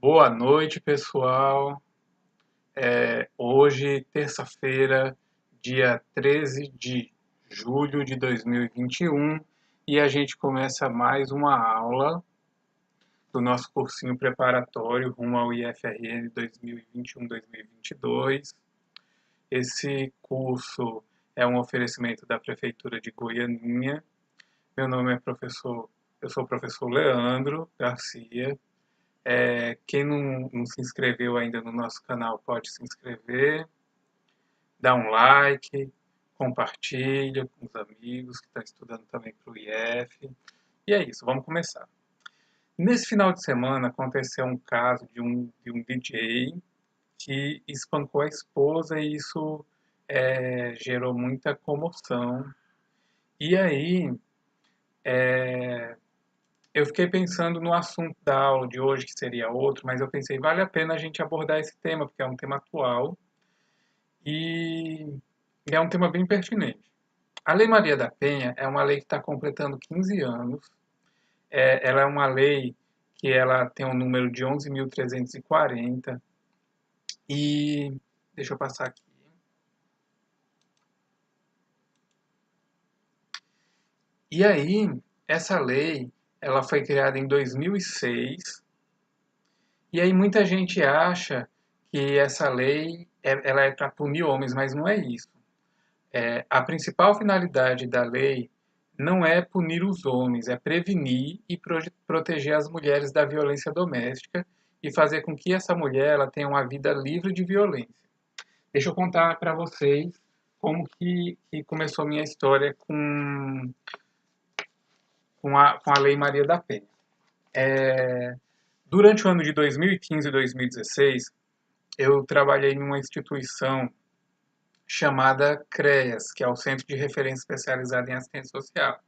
Boa noite, pessoal. Hoje, terça-feira, dia 13 de julho de 2021, e a gente começa mais uma aula do nosso cursinho preparatório rumo ao IFRN 2021-2022. Esse curso é um oferecimento da Prefeitura de Goianinha. Meu nome é professor, eu sou o professor Leandro Garcia. Quem não se inscreveu ainda no nosso canal pode se inscrever, dá um like, compartilha com os amigos que estão estudando também para o IF. E é isso, vamos começar. Nesse final de semana aconteceu um caso de um DJ que espancou a esposa e isso gerou muita comoção. E aí eu fiquei pensando no assunto da aula de hoje, que seria outro, mas eu pensei, vale a pena a gente abordar esse tema, porque é um tema atual e é um tema bem pertinente. A Lei Maria da Penha é uma lei que está completando 15 anos. Ela é uma lei que ela tem um número de 11.340 e deixa eu passar aqui. E aí, essa lei, ela foi criada em 2006 e aí muita gente acha que essa lei ela é para punir homens, mas não é isso. A principal finalidade da lei não é punir os homens, é prevenir e proteger as mulheres da violência doméstica e fazer com que essa mulher ela tenha uma vida livre de violência. Deixa eu contar para vocês como que começou a minha história com a Lei Maria da Penha. Durante o ano de 2015 e 2016, eu trabalhei em uma instituição chamada CREAS, que é o Centro de Referência Especializado em Assistência Social.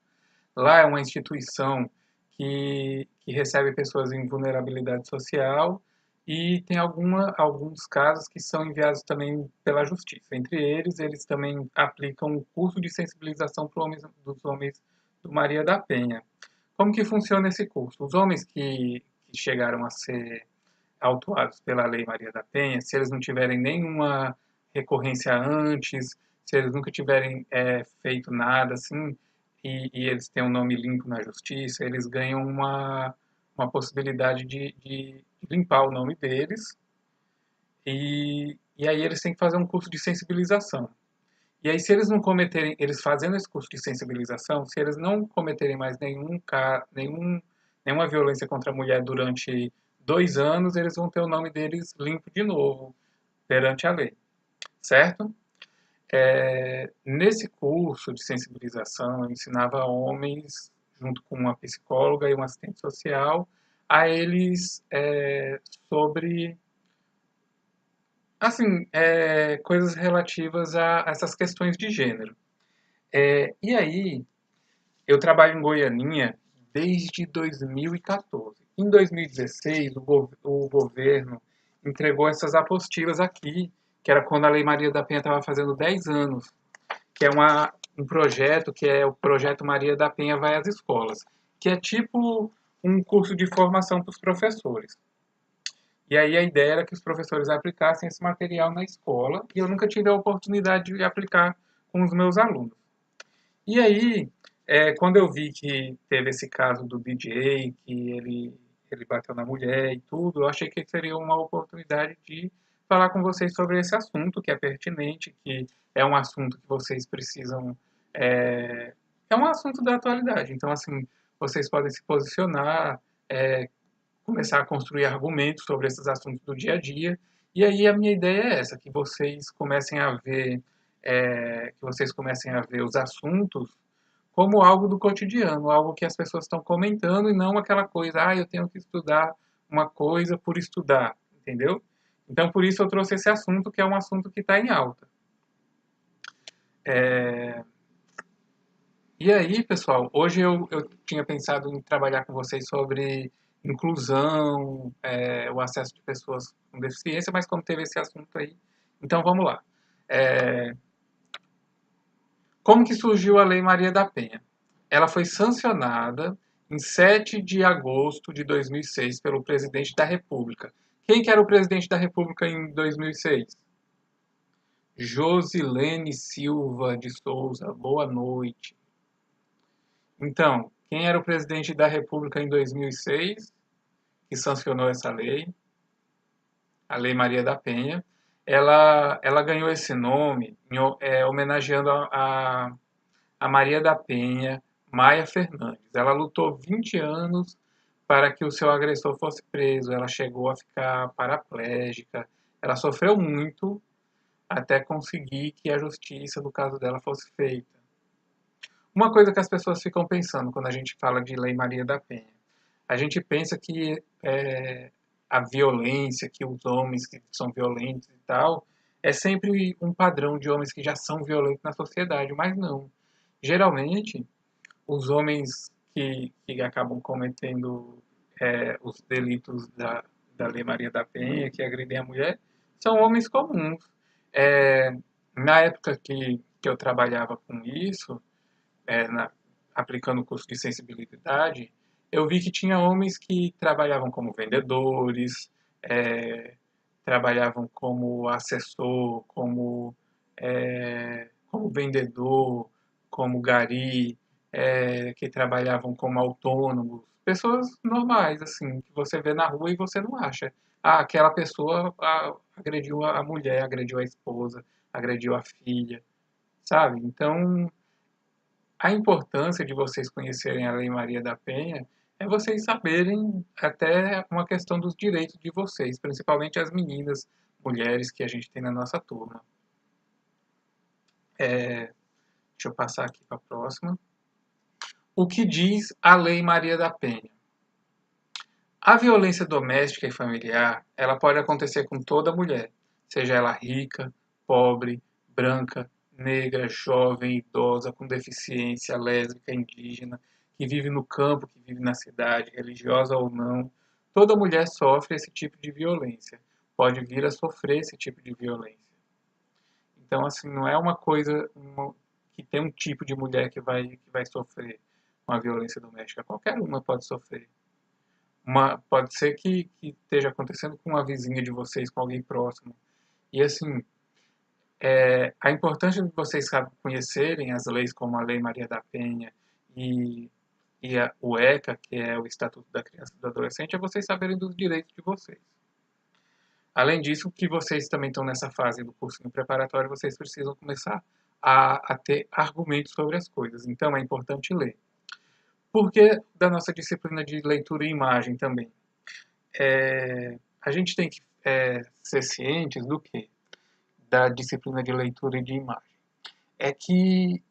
Lá é uma instituição que recebe pessoas em vulnerabilidade social e tem alguns casos que são enviados também pela justiça. Entre eles, eles também aplicam um curso de sensibilização para dos homens do Maria da Penha. Como que funciona esse curso? Os homens que chegaram a ser autuados pela Lei Maria da Penha, se eles não tiverem nenhuma recorrência antes, se eles nunca tiverem feito nada assim, e eles têm um nome limpo na justiça, eles ganham uma possibilidade de limpar o nome deles, e aí eles têm que fazer um curso de sensibilização. E aí, se eles não cometerem, eles fazendo esse curso de sensibilização, se eles não cometerem mais nenhuma violência contra a mulher durante 2 anos, eles vão ter o nome deles limpo de novo perante a lei, certo? Nesse curso de sensibilização, eu ensinava homens, junto com uma psicóloga e um assistente social, a eles sobre assim, coisas relativas a essas questões de gênero. E aí, eu trabalho em Goianinha desde 2014. Em 2016, o governo entregou essas apostilas aqui, que era quando a Lei Maria da Penha estava fazendo 10 anos, que é um projeto que é o Projeto Maria da Penha Vai às Escolas, que é tipo um curso de formação para os professores. E aí a ideia era que os professores aplicassem esse material na escola, e eu nunca tive a oportunidade de aplicar com os meus alunos. E aí, quando eu vi que teve esse caso do DJ, que ele bateu na mulher e tudo, eu achei que seria uma oportunidade de falar com vocês sobre esse assunto, que é pertinente, que é um assunto que vocês precisam. É um assunto da atualidade. Então, assim, vocês podem se posicionar, começar a construir argumentos sobre esses assuntos do dia a dia. E aí a minha ideia é essa, que vocês comecem a ver os assuntos como algo do cotidiano, algo que as pessoas estão comentando e não aquela coisa, eu tenho que estudar uma coisa por estudar, entendeu? Então, por isso eu trouxe esse assunto, que é um assunto que está em alta. E aí, pessoal, hoje eu tinha pensado em trabalhar com vocês sobre inclusão, o acesso de pessoas com deficiência, mas como teve esse assunto aí, então vamos lá. Como que surgiu a Lei Maria da Penha? Ela foi sancionada em 7 de agosto de 2006 pelo presidente da República. Quem que era o presidente da República em 2006? Josilene Silva de Souza. Boa noite. Então, quem era o presidente da República em 2006 que sancionou essa lei? A Lei Maria da Penha. Ela ganhou esse nome homenageando a Maria da Penha Maia Fernandes. Ela lutou 20 anos para que o seu agressor fosse preso. Ela chegou a ficar paraplégica. Ela sofreu muito até conseguir que a justiça do caso dela fosse feita. Uma coisa que as pessoas ficam pensando quando a gente fala de Lei Maria da Penha, a gente pensa que a violência, que os homens que são violentos e tal, é sempre um padrão de homens que já são violentos na sociedade, mas não. Geralmente, os homens que acabam cometendo os delitos da Lei Maria da Penha, que agredem a mulher, são homens comuns. É, na época que eu trabalhava com isso, aplicando o curso de sensibilidade, eu vi que tinha homens que trabalhavam como vendedores, é, trabalhavam como assessor, como vendedor, como gari, que trabalhavam como autônomos, pessoas normais, assim, que você vê na rua e você não acha. Ah, aquela pessoa agrediu a mulher, agrediu a esposa, agrediu a filha, sabe? Então, a importância de vocês conhecerem a Lei Maria da Penha é vocês saberem até uma questão dos direitos de vocês, principalmente as meninas, mulheres que a gente tem na nossa turma. Deixa eu passar aqui para a próxima. O que diz a Lei Maria da Penha? A violência doméstica e familiar, ela pode acontecer com toda mulher, seja ela rica, pobre, branca, negra, jovem, idosa, com deficiência, lésbica, indígena, que vive no campo, que vive na cidade, religiosa ou não. Toda mulher sofre esse tipo de violência, pode vir a sofrer esse tipo de violência. Então, assim, não é uma coisa que tem um tipo de mulher que vai sofrer uma violência doméstica. Qualquer uma pode sofrer. Pode ser que esteja acontecendo com uma vizinha de vocês, com alguém próximo. E assim, a importância de vocês conhecerem as leis como a Lei Maria da Penha e, o ECA, que é o Estatuto da Criança e do Adolescente, é vocês saberem dos direitos de vocês. Além disso, que vocês também estão nessa fase do cursinho preparatório, vocês precisam começar a ter argumentos sobre as coisas. Então, é importante ler. Por que da nossa disciplina de leitura e imagem também? A gente tem que ser cientes do que? Da disciplina de leitura e de imagem. É que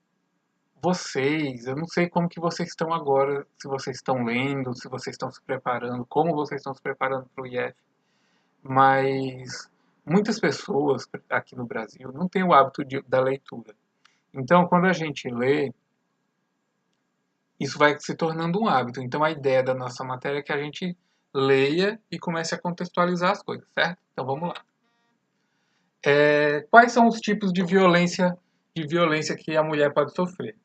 eu não sei como que vocês estão agora, se vocês estão lendo, se vocês estão se preparando, como vocês estão se preparando para o IF, mas muitas pessoas aqui no Brasil não têm o hábito da leitura. Então, quando a gente lê, isso vai se tornando um hábito. Então, a ideia da nossa matéria é que a gente leia e comece a contextualizar as coisas, certo? Então, vamos lá. Quais são os tipos de violência que a mulher pode sofrer?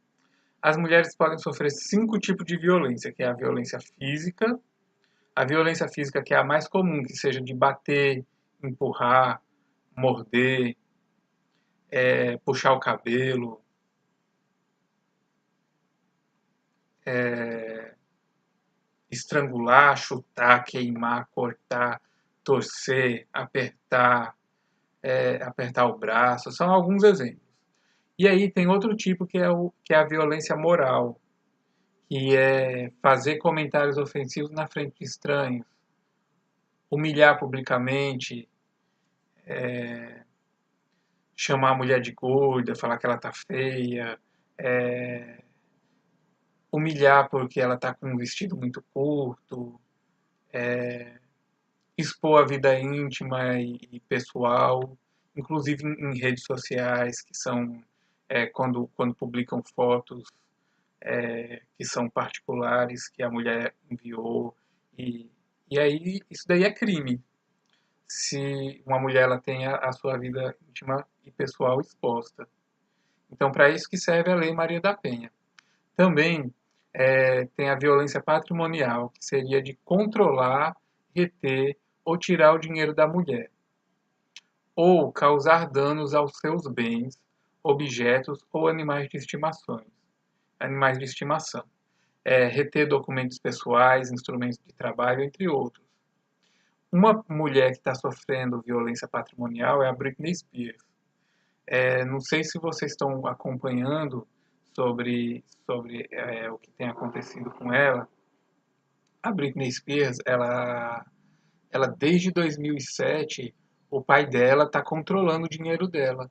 As mulheres podem sofrer 5 tipos de violência, que é a violência física, a violência física que é a mais comum, que seja de bater, empurrar, morder, puxar o cabelo, estrangular, chutar, queimar, cortar, torcer, apertar o braço, são alguns exemplos. E aí tem outro tipo que é a violência moral, que é fazer comentários ofensivos na frente de estranhos, humilhar publicamente, chamar a mulher de gorda, falar que ela tá feia, humilhar porque ela tá com um vestido muito curto, expor a vida íntima e pessoal, inclusive em redes sociais, que são quando publicam fotos que são particulares, que a mulher enviou, e, e aí isso daí é crime. Se uma mulher ela tem a sua vida íntima e pessoal exposta. Então, para isso que serve a Lei Maria da Penha. Também tem a violência patrimonial, que seria de controlar, reter ou tirar o dinheiro da mulher, ou causar danos aos seus bens, objetos ou animais de estimação, reter documentos pessoais, instrumentos de trabalho, entre outros. Uma mulher que está sofrendo violência patrimonial é a Britney Spears. Não sei se vocês estão acompanhando sobre o que tem acontecido com ela. A Britney Spears, ela desde 2007, o pai dela está controlando o dinheiro dela.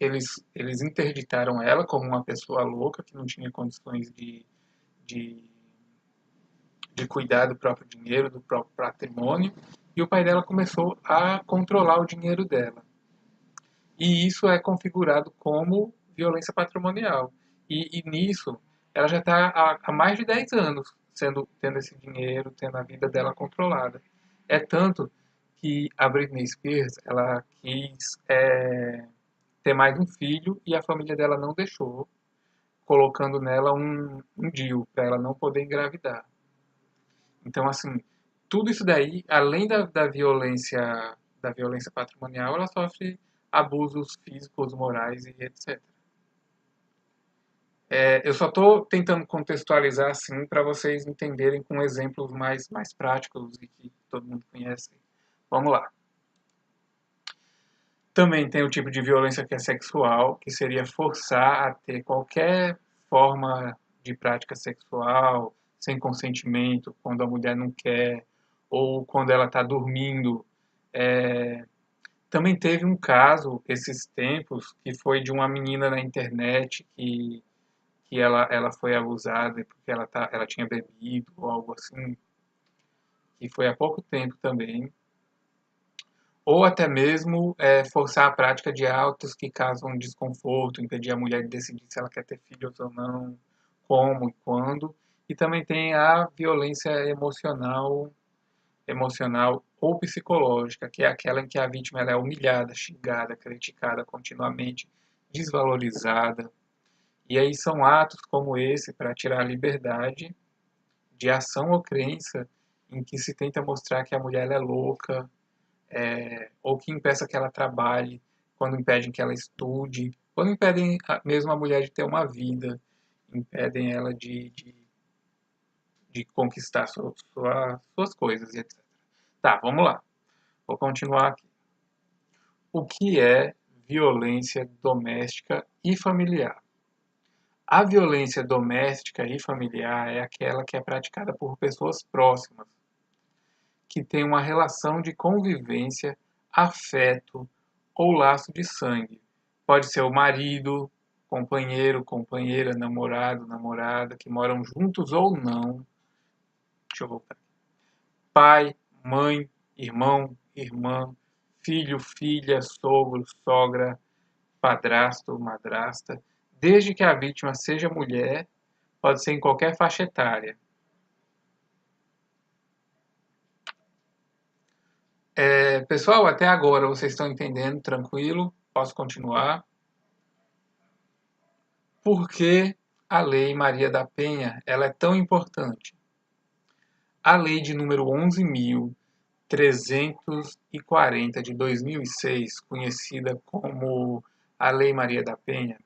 Eles interditaram ela como uma pessoa louca que não tinha condições de, de cuidar do próprio dinheiro, do próprio patrimônio, e o pai dela começou a controlar o dinheiro dela. E isso é configurado como violência patrimonial. E nisso, ela já está há mais de 10 anos tendo esse dinheiro, tendo a vida dela controlada. É tanto que a Britney Spears, ela quis ter mais um filho e a família dela não deixou, colocando nela um DIU, para ela não poder engravidar. Então, assim, tudo isso daí, além da violência patrimonial, ela sofre abusos físicos, morais e etc. Eu só estou tentando contextualizar assim para vocês entenderem com exemplos mais práticos e que todo mundo conhece. Vamos lá. Também tem o tipo de violência que é sexual, que seria forçar a ter qualquer forma de prática sexual sem consentimento, quando a mulher não quer, ou quando ela está dormindo. É, Também teve um caso, esses tempos, que foi de uma menina na internet que ela foi abusada porque ela tinha bebido ou algo assim, que foi há pouco tempo também. Ou até mesmo forçar a prática de atos que causam desconforto, impedir a mulher de decidir se ela quer ter filhos ou não, como e quando. E também tem a violência emocional ou psicológica, que é aquela em que a vítima ela é humilhada, xingada, criticada continuamente, desvalorizada. E aí são atos como esse para tirar a liberdade de ação ou crença em que se tenta mostrar que a mulher ela é louca, ou que impeça que ela trabalhe, quando impedem que ela estude, quando impedem mesmo a mulher de ter uma vida, impedem ela de conquistar suas coisas, e etc. Tá, vamos lá. Vou continuar aqui. O que é violência doméstica e familiar? A violência doméstica e familiar é aquela que é praticada por pessoas próximas, que têm uma relação de convivência, afeto ou laço de sangue. Pode ser o marido, companheiro, companheira, namorado, namorada, que moram juntos ou não. Deixa eu voltar. Pai, mãe, irmão, irmã, filho, filha, sogro, sogra, padrasto, madrasta, desde que a vítima seja mulher, pode ser em qualquer faixa etária. Pessoal, até agora vocês estão entendendo, tranquilo? Posso continuar? Por que a Lei Maria da Penha ela é tão importante? A lei de número 11.340 de 2006, conhecida como a Lei Maria da Penha,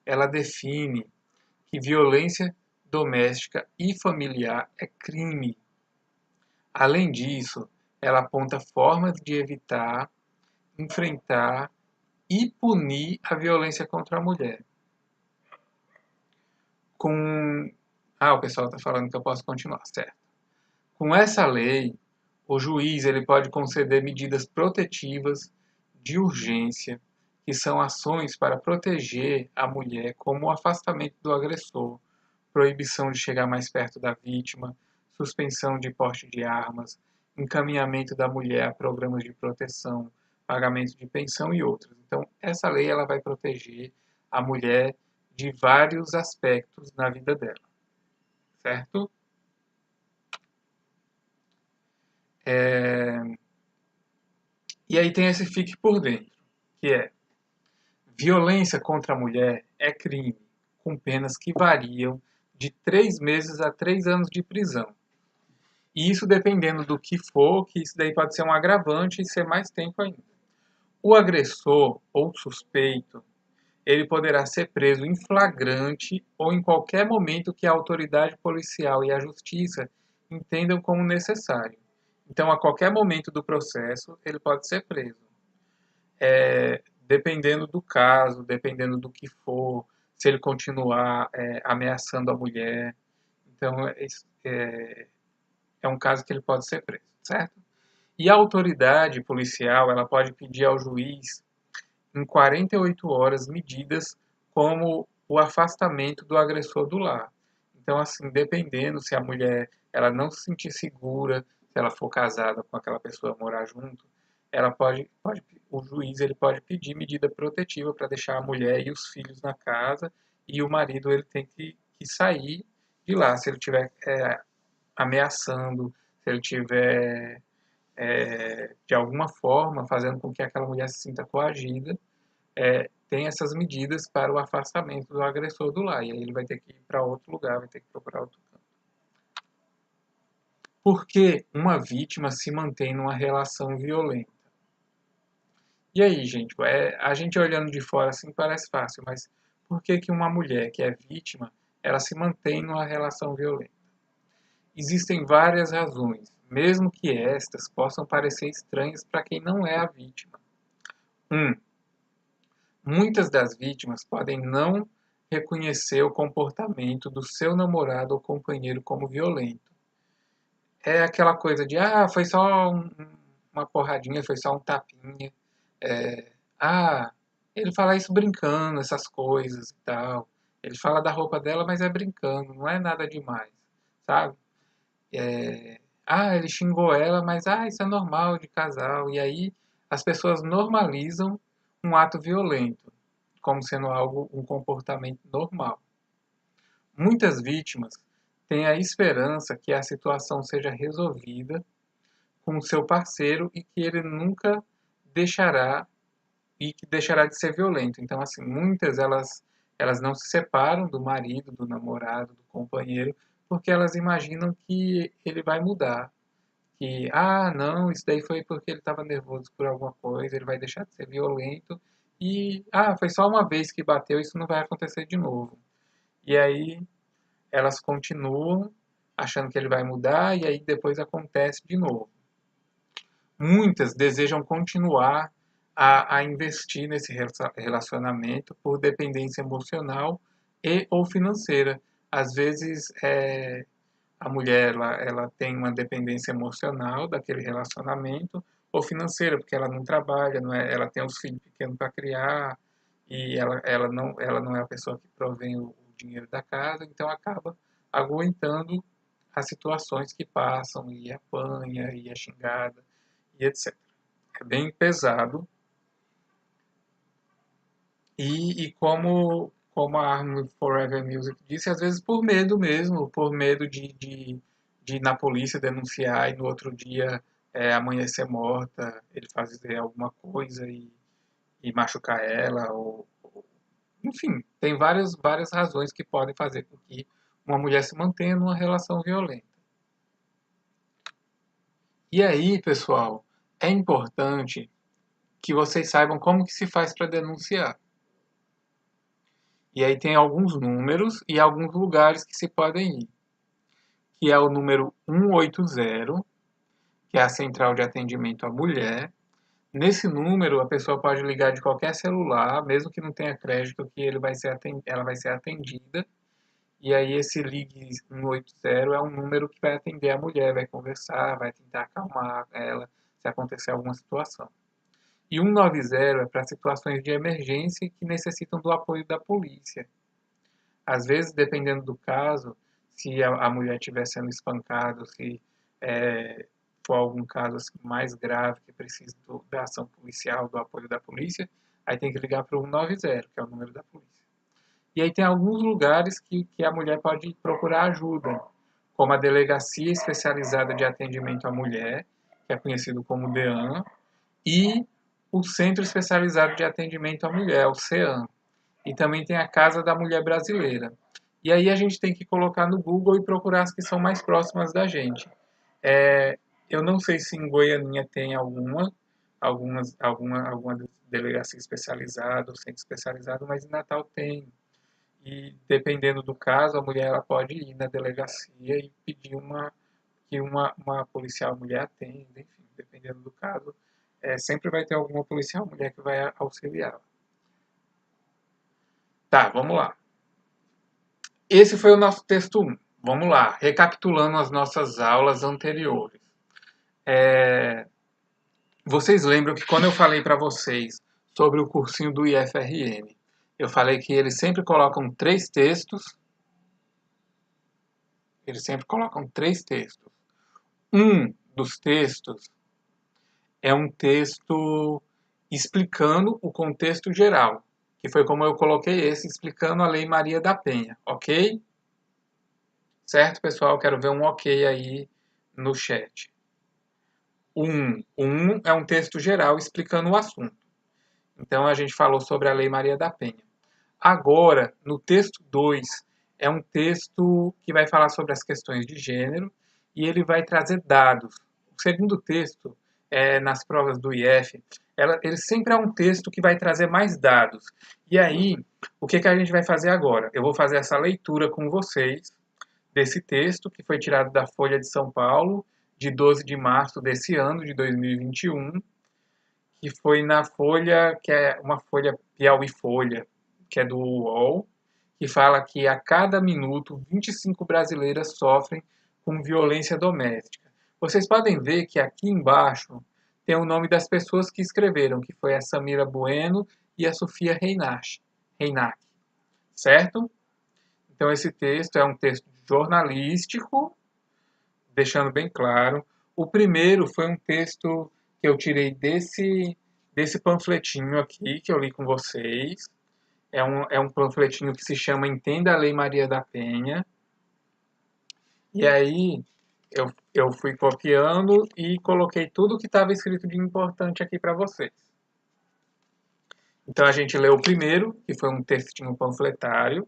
ela define que violência doméstica e familiar é crime. Além disso, ela aponta formas de evitar, enfrentar e punir a violência contra a mulher. O pessoal está falando que eu posso continuar, certo? Com essa lei, o juiz ele pode conceder medidas protetivas de urgência, que são ações para proteger a mulher, como o afastamento do agressor, proibição de chegar mais perto da vítima, suspensão de porte de armas, encaminhamento da mulher a programas de proteção, pagamento de pensão e outros. Então, essa lei ela vai proteger a mulher de vários aspectos na vida dela, certo? E aí tem esse fique por dentro, que é violência contra a mulher é crime, com penas que variam de 3 meses a 3 anos de prisão. E isso dependendo do que for, que isso daí pode ser um agravante e ser mais tempo ainda. O agressor ou suspeito, ele poderá ser preso em flagrante ou em qualquer momento que a autoridade policial e a justiça entendam como necessário. Então, a qualquer momento do processo, ele pode ser preso. Dependendo do caso, dependendo do que for, se ele continuar ameaçando a mulher. Então, é um caso que ele pode ser preso, certo? E a autoridade policial, ela pode pedir ao juiz, em 48 horas, medidas como o afastamento do agressor do lar. Então, assim, dependendo se a mulher ela não se sentir segura, se ela for casada com aquela pessoa, morar junto, ela o juiz ele pode pedir medida protetiva para deixar a mulher e os filhos na casa e o marido ele tem que sair de lá se ele estiver ameaçando, se ele estiver de alguma forma fazendo com que aquela mulher se sinta coagida, tem essas medidas para o afastamento do agressor do lar. E aí ele vai ter que ir para outro lugar, vai ter que procurar outro canto. Por que uma vítima se mantém numa relação violenta? E aí, gente, a gente olhando de fora assim parece fácil, mas por que que uma mulher que é vítima, ela se mantém numa relação violenta? Existem várias razões, mesmo que estas possam parecer estranhas para quem não é a vítima. 1. Muitas das vítimas podem não reconhecer o comportamento do seu namorado ou companheiro como violento. É aquela coisa de, foi só uma porradinha, foi só um tapinha. É, ele fala isso brincando, essas coisas e tal. Ele fala da roupa dela, mas é brincando, não é nada demais, sabe? Ele xingou ela, mas isso é normal de casal. E aí as pessoas normalizam um ato violento, como sendo algo, um comportamento normal. Muitas vítimas têm a esperança que a situação seja resolvida com o seu parceiro e que ele nunca deixará e que deixará de ser violento. Então, assim, muitas elas não se separam do marido, do namorado, do companheiro, porque elas imaginam que ele vai mudar. Que, não, isso daí foi porque ele estava nervoso por alguma coisa, ele vai deixar de ser violento. E, foi só uma vez que bateu, isso não vai acontecer de novo. E aí elas continuam achando que ele vai mudar e aí depois acontece de novo. Muitas desejam continuar a investir nesse relacionamento por dependência emocional e ou financeira. Às vezes, a mulher ela tem uma dependência emocional daquele relacionamento ou financeira, porque ela não trabalha, ela tem os filhos pequenos para criar e ela não é a pessoa que provém o dinheiro da casa, então acaba aguentando as situações que passam e apanha e é xingada e etc. É bem pesado. E como a Army Forever Music disse, às vezes por medo mesmo, por medo de ir na polícia denunciar e no outro dia amanhecer morta, ele fazer alguma coisa e machucar ela, enfim, tem várias razões que podem fazer com que uma mulher se mantenha numa relação violenta. E aí, pessoal, é importante que vocês saibam como que se faz para denunciar. E aí tem alguns números e alguns lugares que se podem ir, que é o número 180, que é a central de atendimento à mulher. Nesse número, a pessoa pode ligar de qualquer celular, mesmo que não tenha crédito, que ela vai ser atendida. E aí esse ligue 180 é um número que vai atender a mulher, vai conversar, vai tentar acalmar ela se acontecer alguma situação. E 190 é para situações de emergência que necessitam do apoio da polícia. Às vezes, dependendo do caso, se a mulher estiver sendo espancada, se for algum caso assim, mais grave que precisa da ação policial, do apoio da polícia, aí tem que ligar para o 190, que é o número da polícia. E aí tem alguns lugares que a mulher pode procurar ajuda, como a Delegacia Especializada de Atendimento à Mulher, que é conhecido como DEAN, e o Centro Especializado de Atendimento à Mulher, o CEAM. E também tem a Casa da Mulher Brasileira. E aí a gente tem que colocar no Google e procurar as que são mais próximas da gente. Eu não sei se em Goianinha tem alguma delegacia especializada ou centro especializado, mas em Natal tem. E dependendo do caso, a mulher ela pode ir na delegacia e pedir que uma policial mulher atenda, enfim, dependendo do caso, sempre vai ter alguma policial mulher que vai auxiliar. Tá, vamos lá. Esse foi o nosso texto 1. Vamos lá, recapitulando as nossas aulas anteriores. Vocês lembram que quando eu falei para vocês sobre o cursinho do IFRN, eu falei que eles sempre colocam três textos. Eles sempre colocam três textos. Um dos textos é um texto explicando o contexto geral, que foi como eu coloquei esse, explicando a Lei Maria da Penha, ok? Certo, pessoal? Quero ver um ok aí no chat. Um é um texto geral explicando o assunto. Então, a gente falou sobre a Lei Maria da Penha. Agora, no texto 2, é um texto que vai falar sobre as questões de gênero e ele vai trazer dados. O segundo texto, nas provas do IF, ele sempre é um texto que vai trazer mais dados. E aí, o que a gente vai fazer agora? Eu vou fazer essa leitura com vocês desse texto, que foi tirado da Folha de São Paulo, de 12 de março desse ano, de 2021, que foi na Folha, que é uma Folha Piauí Folha, que é do UOL, que fala que a cada minuto 25 brasileiras sofrem com violência doméstica. Vocês podem ver que aqui embaixo tem o nome das pessoas que escreveram, que foi a Samira Bueno e a Sofia Reinach, certo? Então esse texto é um texto jornalístico, deixando bem claro. O primeiro foi um texto que eu tirei desse panfletinho aqui, que eu li com vocês. É um panfletinho que se chama Entenda a Lei Maria da Penha. E aí eu fui copiando e coloquei tudo que estava escrito de importante aqui para vocês. Então a gente leu o primeiro, que foi um textinho panfletário.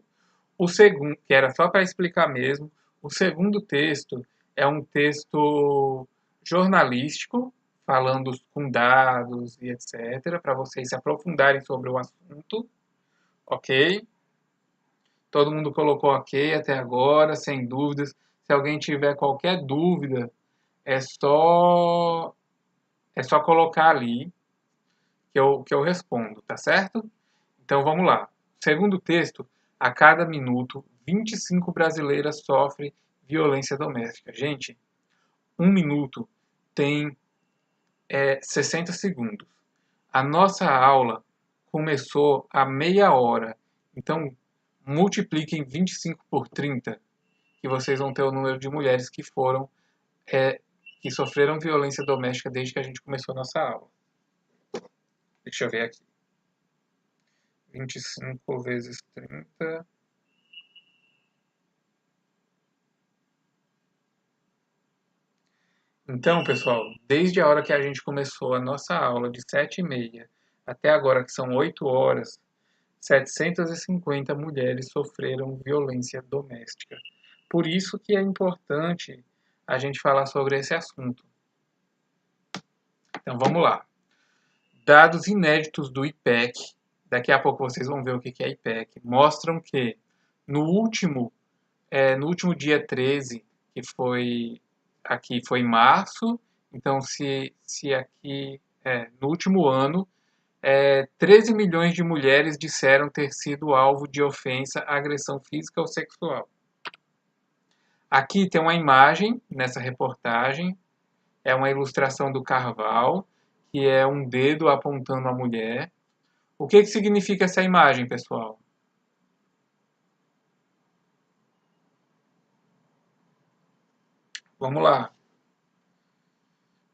O segundo, que era só para explicar mesmo. O segundo texto é um texto jornalístico, falando com dados e etc., para vocês se aprofundarem sobre o assunto. Ok? Todo mundo colocou ok até agora, sem dúvidas. Se alguém tiver qualquer dúvida, é só é só colocar ali que eu respondo, tá certo? Então vamos lá. Segundo texto, a cada minuto, 25 brasileiras sofrem violência doméstica. Gente, um minuto tem 60 segundos. A nossa aula começou há meia hora. Então, multipliquem 25 por 30, que vocês vão ter o número de mulheres é, que sofreram violência doméstica desde que a gente começou a nossa aula. Deixa eu ver aqui. 25 vezes 30. Então, pessoal, desde a hora que a gente começou a nossa aula de 7h30 até agora, que são 8 horas, 750 mulheres sofreram violência doméstica. Por isso que é importante a gente falar sobre esse assunto. Então, vamos lá. Dados inéditos do IPEC, daqui a pouco vocês vão ver o que é IPEC, mostram que no último dia 13, que foi aqui foi março, então se aqui no último ano 13 milhões de mulheres disseram ter sido alvo de ofensa, agressão física ou sexual. Aqui tem uma imagem nessa reportagem, é uma ilustração do Carval, que é um dedo apontando a mulher. O que significa essa imagem, pessoal? Vamos lá.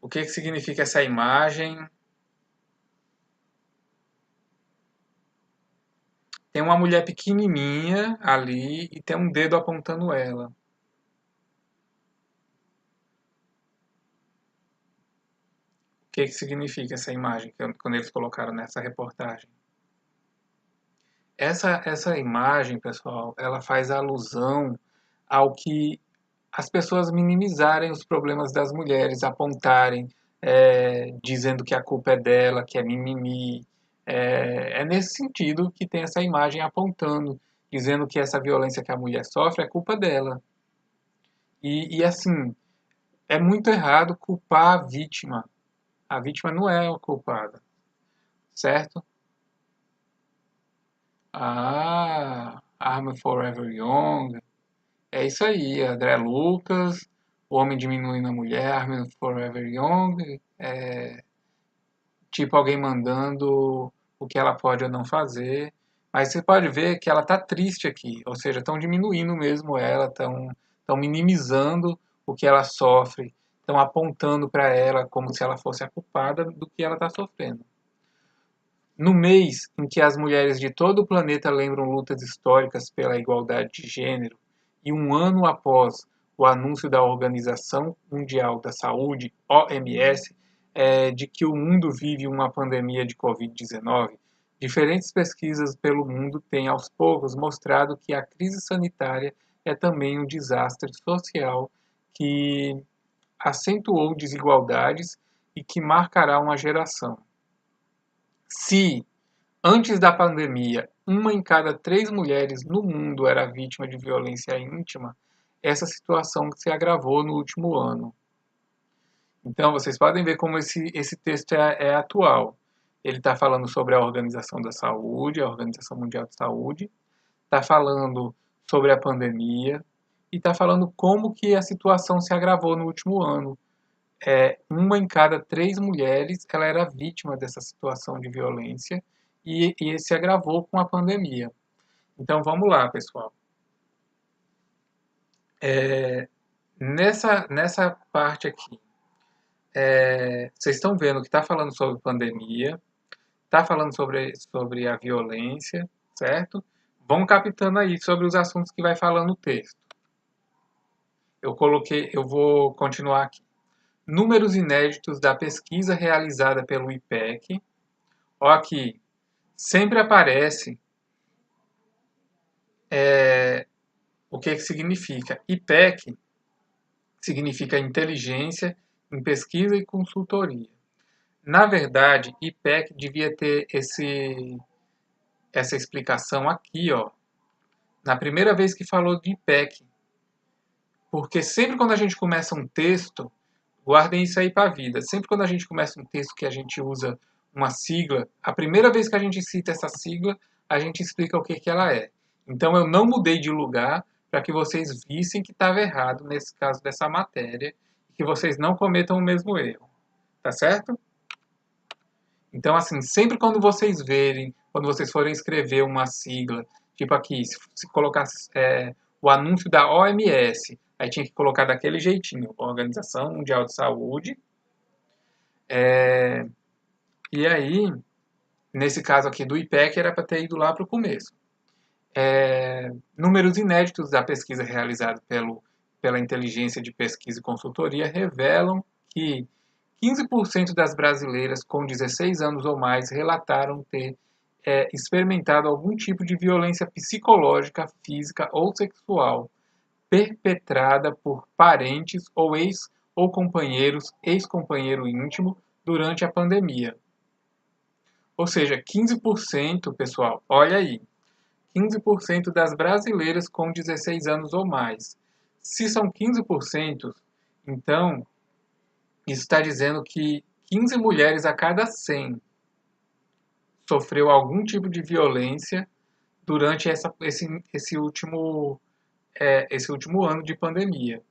O que significa essa imagem? Tem uma mulher pequenininha ali e tem um dedo apontando ela. O que significa essa imagem quando eles colocaram nessa reportagem? Essa imagem, pessoal, ela faz alusão ao que as pessoas minimizarem os problemas das mulheres, apontarem, dizendo que a culpa é dela, que é mimimi. É nesse sentido que tem essa imagem apontando, dizendo que essa violência que a mulher sofre é culpa dela. E assim, é muito errado culpar a vítima. A vítima não é a culpada, certo? Ah, I'm Forever Young. É isso aí, André Lucas, O Homem Diminuindo a Mulher, I'm Forever Young. Tipo alguém mandando o que ela pode ou não fazer. Mas você pode ver que ela tá triste aqui, ou seja, estão diminuindo mesmo ela, estão minimizando o que ela sofre, estão apontando para ela como se ela fosse a culpada do que ela está sofrendo. No mês em que as mulheres de todo o planeta lembram lutas históricas pela igualdade de gênero, e um ano após o anúncio da Organização Mundial da Saúde, OMS, de que o mundo vive uma pandemia de Covid-19, diferentes pesquisas pelo mundo têm aos poucos mostrado que a crise sanitária é também um desastre social que acentuou desigualdades e que marcará uma geração. Se antes da pandemia, uma em cada 3 mulheres no mundo era vítima de violência íntima, essa situação se agravou no último ano. Então, vocês podem ver como esse texto é atual. Ele está falando sobre a Organização da Saúde, a Organização Mundial de Saúde, está falando sobre a pandemia e está falando como que a situação se agravou no último ano. Uma em cada 3 mulheres ela era vítima dessa situação de violência e se agravou com a pandemia. Então vamos lá, pessoal. Nessa parte aqui, vocês estão vendo que está falando sobre pandemia, está falando sobre a violência, certo? Vão captando aí sobre os assuntos que vai falando o texto. Eu vou continuar aqui. Números inéditos da pesquisa realizada pelo IPEC. Ó, aqui, sempre aparece o que significa. IPEC significa inteligência em pesquisa e consultoria. Na verdade, IPEC devia ter essa explicação aqui, ó, na primeira vez que falou de IPEC. Porque sempre quando a gente começa um texto, guardem isso aí para a vida, sempre quando a gente começa um texto que a gente usa uma sigla, a primeira vez que a gente cita essa sigla, a gente explica o que ela é. Então eu não mudei de lugar para que vocês vissem que estava errado nesse caso dessa matéria e que vocês não cometam o mesmo erro. Tá certo? Então, assim, sempre quando vocês verem, quando vocês forem escrever uma sigla, tipo aqui, se colocasse o anúncio da OMS, aí tinha que colocar daquele jeitinho, Organização Mundial de Saúde. E aí, nesse caso aqui do IPEC, era para ter ido lá para o começo. Números inéditos da pesquisa realizada pela Inteligência de Pesquisa e Consultoria revelam que 15% das brasileiras com 16 anos ou mais relataram ter experimentado algum tipo de violência psicológica, física ou sexual perpetrada por parentes ou ou companheiros, ex-companheiro íntimo durante a pandemia. Ou seja, 15%, pessoal, olha aí, 15% das brasileiras com 16 anos ou mais. Se são 15%, então isso está dizendo que 15 mulheres a cada 100 sofreu algum tipo de violência durante esse último ano de pandemia,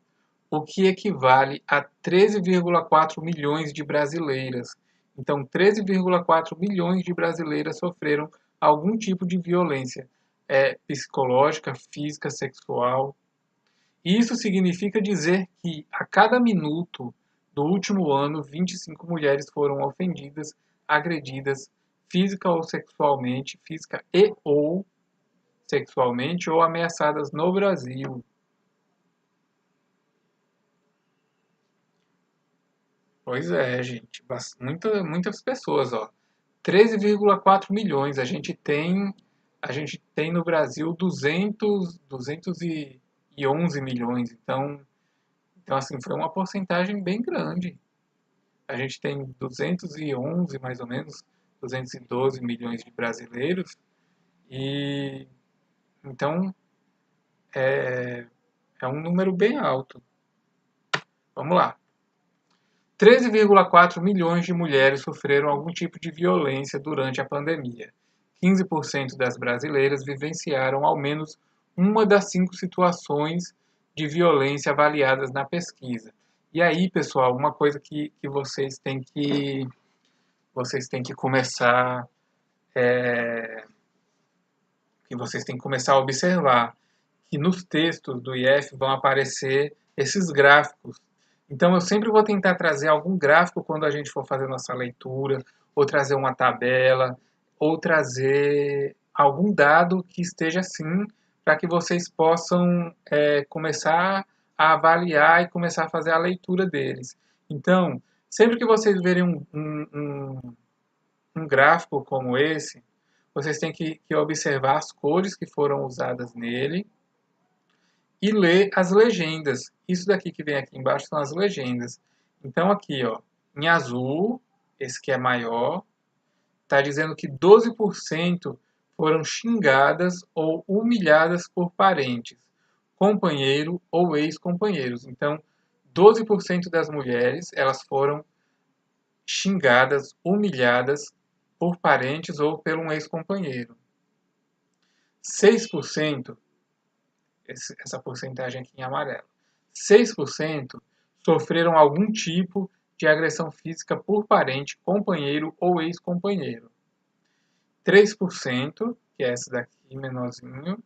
o que equivale a 13,4 milhões de brasileiras. Então, 13,4 milhões de brasileiras sofreram algum tipo de violência psicológica, física, sexual. Isso significa dizer que a cada minuto do último ano, 25 mulheres foram ofendidas, agredidas física e ou sexualmente ou ameaçadas no Brasil. Pois é, gente, muitas pessoas, ó. 13,4 milhões. A gente tem no Brasil 211 milhões. Então, Então, assim, foi uma porcentagem bem grande. A gente tem 211, mais ou menos, 212 milhões de brasileiros, e então é um número bem alto. Vamos lá. 13,4 milhões de mulheres sofreram algum tipo de violência durante a pandemia. 15% das brasileiras vivenciaram ao menos uma das 5 situações de violência avaliadas na pesquisa. E aí, pessoal, uma coisa que vocês têm que começar a observar que nos textos do IF vão aparecer esses gráficos. Então, eu sempre vou tentar trazer algum gráfico quando a gente for fazer nossa leitura, ou trazer uma tabela, ou trazer algum dado que esteja assim, para que vocês possam começar a avaliar e começar a fazer a leitura deles. Então, sempre que vocês verem um gráfico como esse, vocês têm que observar as cores que foram usadas nele e ler as legendas. Isso daqui que vem aqui embaixo são as legendas. Então aqui, ó, em azul, esse que é maior, está dizendo que 12% foram xingadas ou humilhadas por parentes, companheiro ou ex-companheiros. Então, 12% das mulheres, elas foram xingadas, humilhadas por parentes ou por um ex-companheiro. 6%, essa porcentagem aqui em amarelo, 6% sofreram algum tipo de agressão física por parente, companheiro ou ex-companheiro. 3%, que é essa daqui, menorzinho,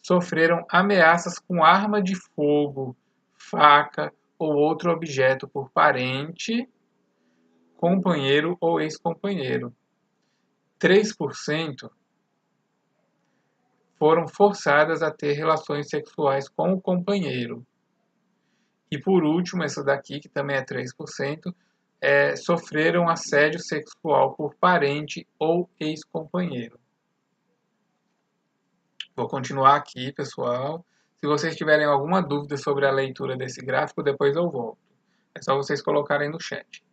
sofreram ameaças com arma de fogo, faca ou outro objeto por parente, companheiro ou ex-companheiro. 3% foram forçadas a ter relações sexuais com o companheiro. E por último, essa daqui, que também é 3%, sofreram assédio sexual por parente ou ex-companheiro. Vou continuar aqui, pessoal. Se vocês tiverem alguma dúvida sobre a leitura desse gráfico, depois eu volto. É só vocês colocarem no chat.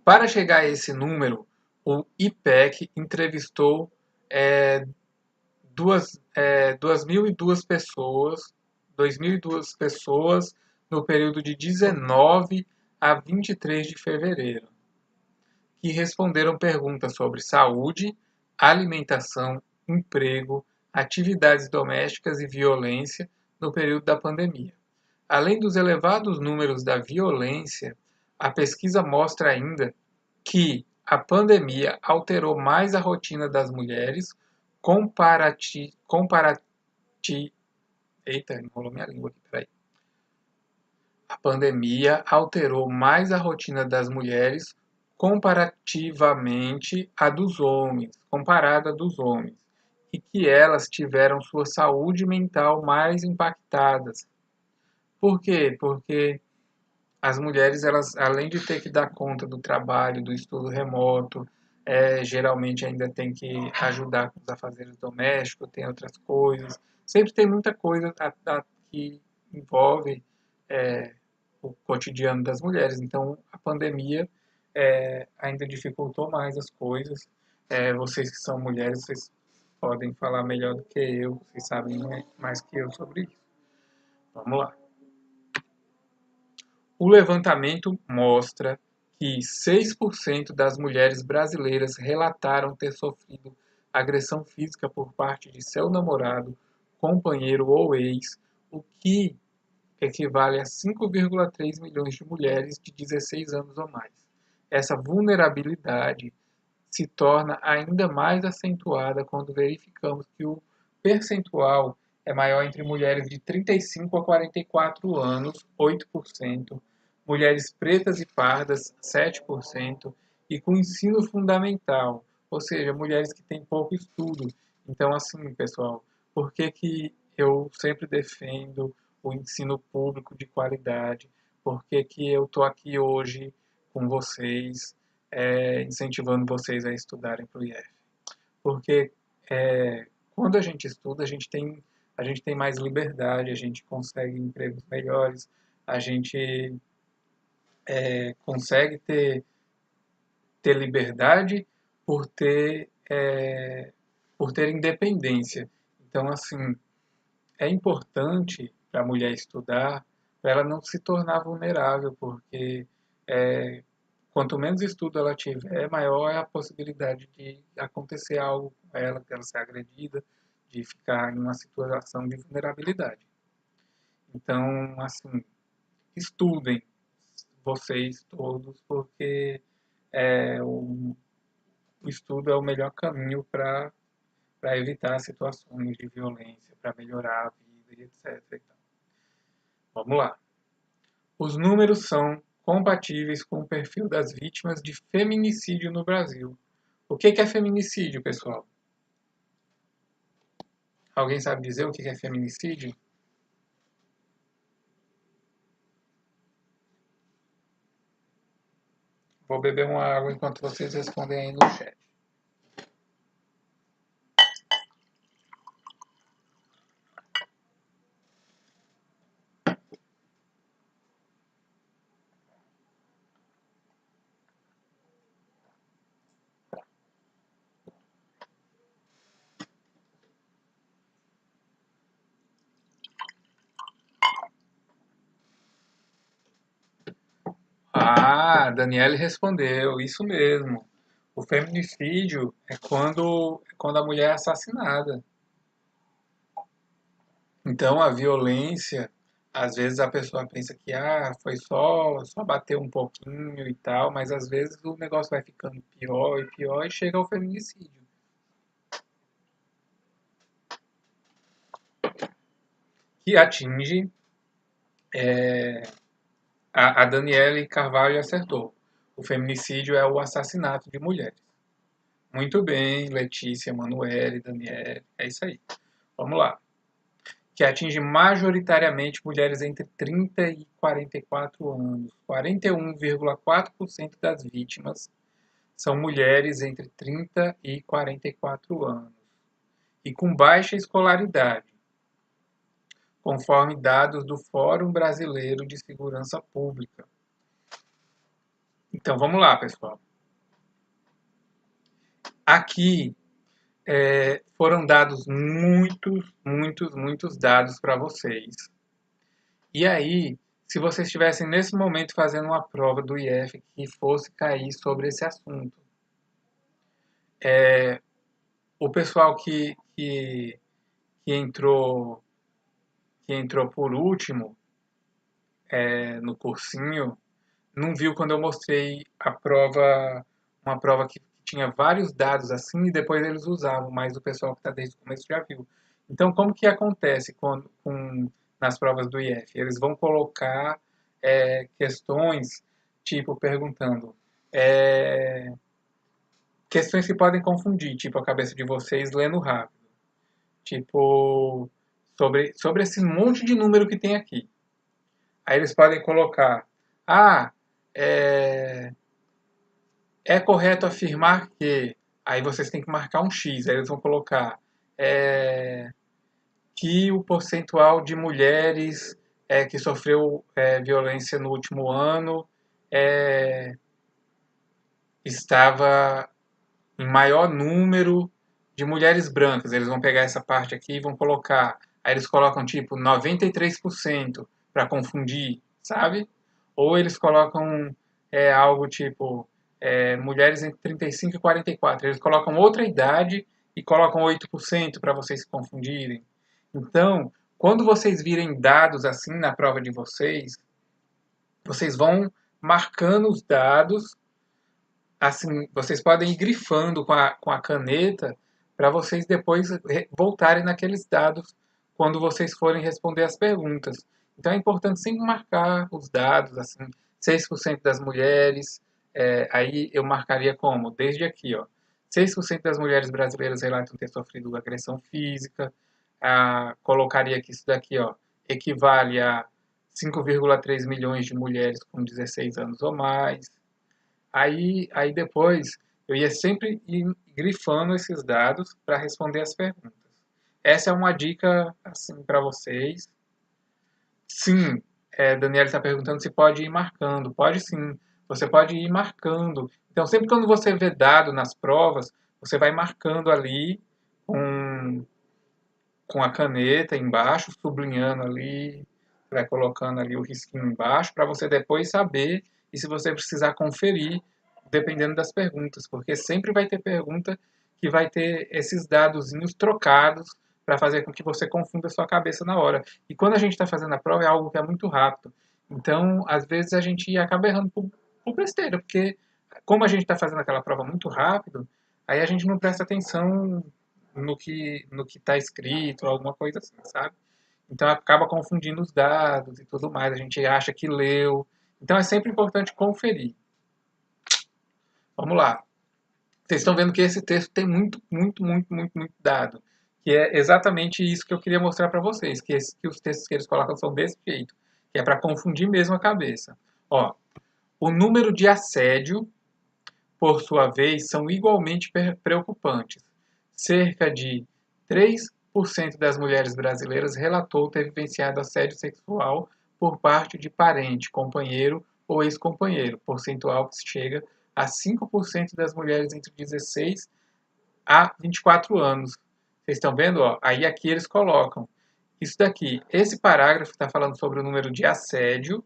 Para chegar a esse número, o IPEC entrevistou 2.002 pessoas, 2.002 pessoas no período de 19 a 23 de fevereiro, que responderam perguntas sobre saúde, alimentação, emprego, atividades domésticas e violência no período da pandemia. Além dos elevados números da violência, a pesquisa mostra ainda que a pandemia alterou mais a rotina das mulheres Eita, enrolou minha língua aqui, peraí. A pandemia alterou mais a rotina das mulheres comparativamente à dos homens, comparada a dos homens, e que elas tiveram sua saúde mental mais impactadas. Por quê? Porque as mulheres, elas, além de ter que dar conta do trabalho, do estudo remoto, geralmente ainda tem que ajudar com os afazeres domésticos, tem outras coisas. Sempre tem muita coisa que envolve o cotidiano das mulheres. Então, a pandemia ainda dificultou mais as coisas. Vocês que são mulheres, vocês podem falar melhor do que eu, vocês sabem mais que eu sobre isso. Vamos lá. O levantamento mostra que 6% das mulheres brasileiras relataram ter sofrido agressão física por parte de seu namorado, companheiro ou ex, o que equivale a 5,3 milhões de mulheres de 16 anos ou mais. Essa vulnerabilidade se torna ainda mais acentuada quando verificamos que o percentual é maior entre mulheres de 35 a 44 anos, 8%, mulheres pretas e pardas, 7%, e com ensino fundamental, ou seja, mulheres que têm pouco estudo. Então, assim, pessoal, por que eu sempre defendo o ensino público de qualidade? Por que eu estou aqui hoje com vocês, incentivando vocês a estudarem para o IF? Porque quando a gente estuda, a gente tem a gente tem mais liberdade, a gente consegue empregos melhores, a gente consegue ter liberdade por por ter independência. Então, assim, é importante para a mulher estudar, para ela não se tornar vulnerável, porque é, quanto menos estudo ela tiver, maior é a possibilidade de acontecer algo com ela, de ela ser agredida, de ficar em uma situação de vulnerabilidade. Então, assim, estudem vocês todos, porque o estudo é o melhor caminho para evitar situações de violência, para melhorar a vida e etc. Então, vamos lá. Os números são compatíveis com o perfil das vítimas de feminicídio no Brasil. O que é feminicídio, pessoal? Alguém sabe dizer o que é feminicídio? Vou beber uma água enquanto vocês respondem aí no chat. Ah, a Daniele respondeu, isso mesmo. O feminicídio é quando a mulher é assassinada. Então, a violência, às vezes a pessoa pensa que foi só bater um pouquinho e tal, mas às vezes o negócio vai ficando pior e pior e chega ao feminicídio. Que atinge, a Daniele Carvalho acertou. O feminicídio é o assassinato de mulheres. Muito bem, Letícia, Manoel, Daniele, é isso aí. Vamos lá. Que atinge majoritariamente mulheres entre 30 e 44 anos. 41,4% das vítimas são mulheres entre 30 e 44 anos e com baixa escolaridade, conforme dados do Fórum Brasileiro de Segurança Pública. Então vamos lá, pessoal. Aqui foram dados muitos dados para vocês. E aí, se vocês estivessem nesse momento fazendo uma prova do IF que fosse cair sobre esse assunto, o pessoal que entrou por último no cursinho não viu quando eu mostrei a prova, uma prova que tinha vários dados assim e depois eles usavam, mas o pessoal que está desde o começo já viu. Então, como que acontece nas provas do IF? Eles vão colocar questões, tipo, perguntando questões que podem confundir, tipo, a cabeça de vocês lendo rápido. Tipo, sobre esse monte de número que tem aqui. Aí eles podem colocar, é, é correto afirmar que, aí vocês têm que marcar um X, aí eles vão colocar que o percentual de mulheres que sofreu violência no último ano é, estava em maior número de mulheres brancas. Eles vão pegar essa parte aqui e vão colocar. Aí eles colocam tipo 93% para confundir, sabe? Ou eles colocam algo tipo mulheres entre 35 e 44. Eles colocam outra idade e colocam 8% para vocês se confundirem. Então, quando vocês virem dados assim na prova de vocês, vocês vão marcando os dados assim, vocês podem ir grifando com a caneta para vocês depois voltarem naqueles dados quando vocês forem responder as perguntas. Então é importante sempre marcar os dados, assim, 6% das mulheres, aí eu marcaria como? Desde aqui, ó. 6% das mulheres brasileiras relatam ter sofrido agressão física. Colocaria que isso daqui, ó, equivale a 5,3 milhões de mulheres com 16 anos ou mais. Aí depois eu ia sempre ir grifando esses dados para responder as perguntas. essa é uma dica assim para vocês. Sim, Daniela está perguntando se pode ir marcando. Pode sim, você pode ir marcando. Então, sempre quando você vê dado nas provas, você vai marcando ali com, com a caneta embaixo, sublinhando ali, vai colocando ali o risquinho embaixo, para você depois saber e se você precisar conferir, dependendo das perguntas, porque sempre vai ter pergunta que vai ter esses dadozinhos trocados para fazer com que você confunda a sua cabeça na hora. E quando a gente está fazendo a prova é algo que é muito rápido. Então, às vezes a gente acaba errando por besteira, porque como a gente está fazendo aquela prova muito rápido, aí a gente não presta atenção no que está escrito, alguma coisa assim, sabe? Então acaba confundindo os dados e tudo mais, a gente acha que leu. Então é sempre importante conferir. Vamos lá. Vocês estão vendo que esse texto tem muito dado. Que é exatamente isso que eu queria mostrar para vocês, que os textos que eles colocam são desse jeito, que é para confundir mesmo a cabeça. Ó, o número de assédio, por sua vez, são igualmente preocupantes. Cerca de 3% das mulheres brasileiras relatou ter vivenciado assédio sexual por parte de parente, companheiro ou ex-companheiro, percentual que chega a 5% das mulheres entre 16 a 24 anos. Vocês estão vendo? Ó? Aí aqui eles colocam isso daqui. Esse parágrafo está falando sobre o número de assédio,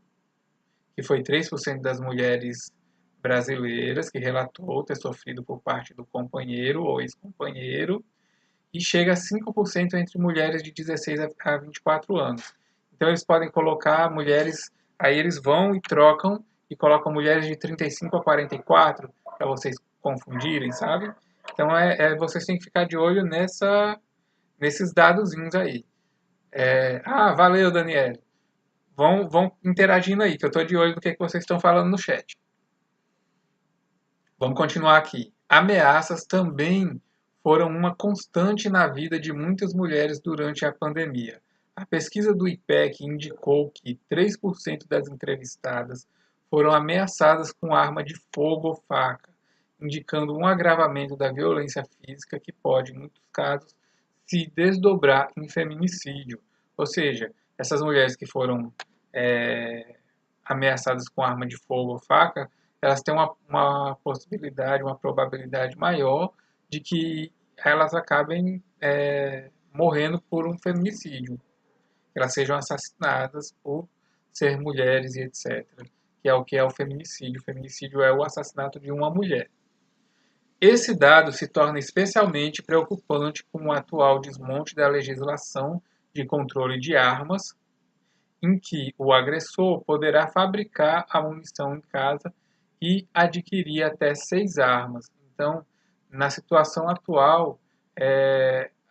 que foi 3% das mulheres brasileiras que relatou ter sofrido por parte do companheiro ou ex-companheiro, e chega a 5% entre mulheres de 16 a 24 anos. Então eles podem colocar mulheres, aí eles vão e trocam e colocam mulheres de 35 a 44 para vocês confundirem, sabe? Então vocês têm que ficar de olho nesses dadozinhos aí. Valeu, Daniel. Vão interagindo aí, que eu estou de olho no que vocês estão falando no chat. Vamos continuar aqui. Ameaças também foram uma constante na vida de muitas mulheres durante a pandemia. A pesquisa do IPEC indicou que 3% das entrevistadas foram ameaçadas com arma de fogo ou faca, indicando um agravamento da violência física que pode, em muitos casos, se desdobrar em feminicídio. Ou seja, essas mulheres que foram ameaçadas com arma de fogo ou faca, elas têm uma possibilidade, uma probabilidade maior de que elas acabem morrendo por um feminicídio, que elas sejam assassinadas por ser mulheres e etc. Que é o feminicídio. O feminicídio é o assassinato de uma mulher. Esse dado se torna especialmente preocupante com o atual desmonte da legislação de controle de armas, em que o agressor poderá fabricar a munição em casa e adquirir até 6 armas. Então, na situação atual,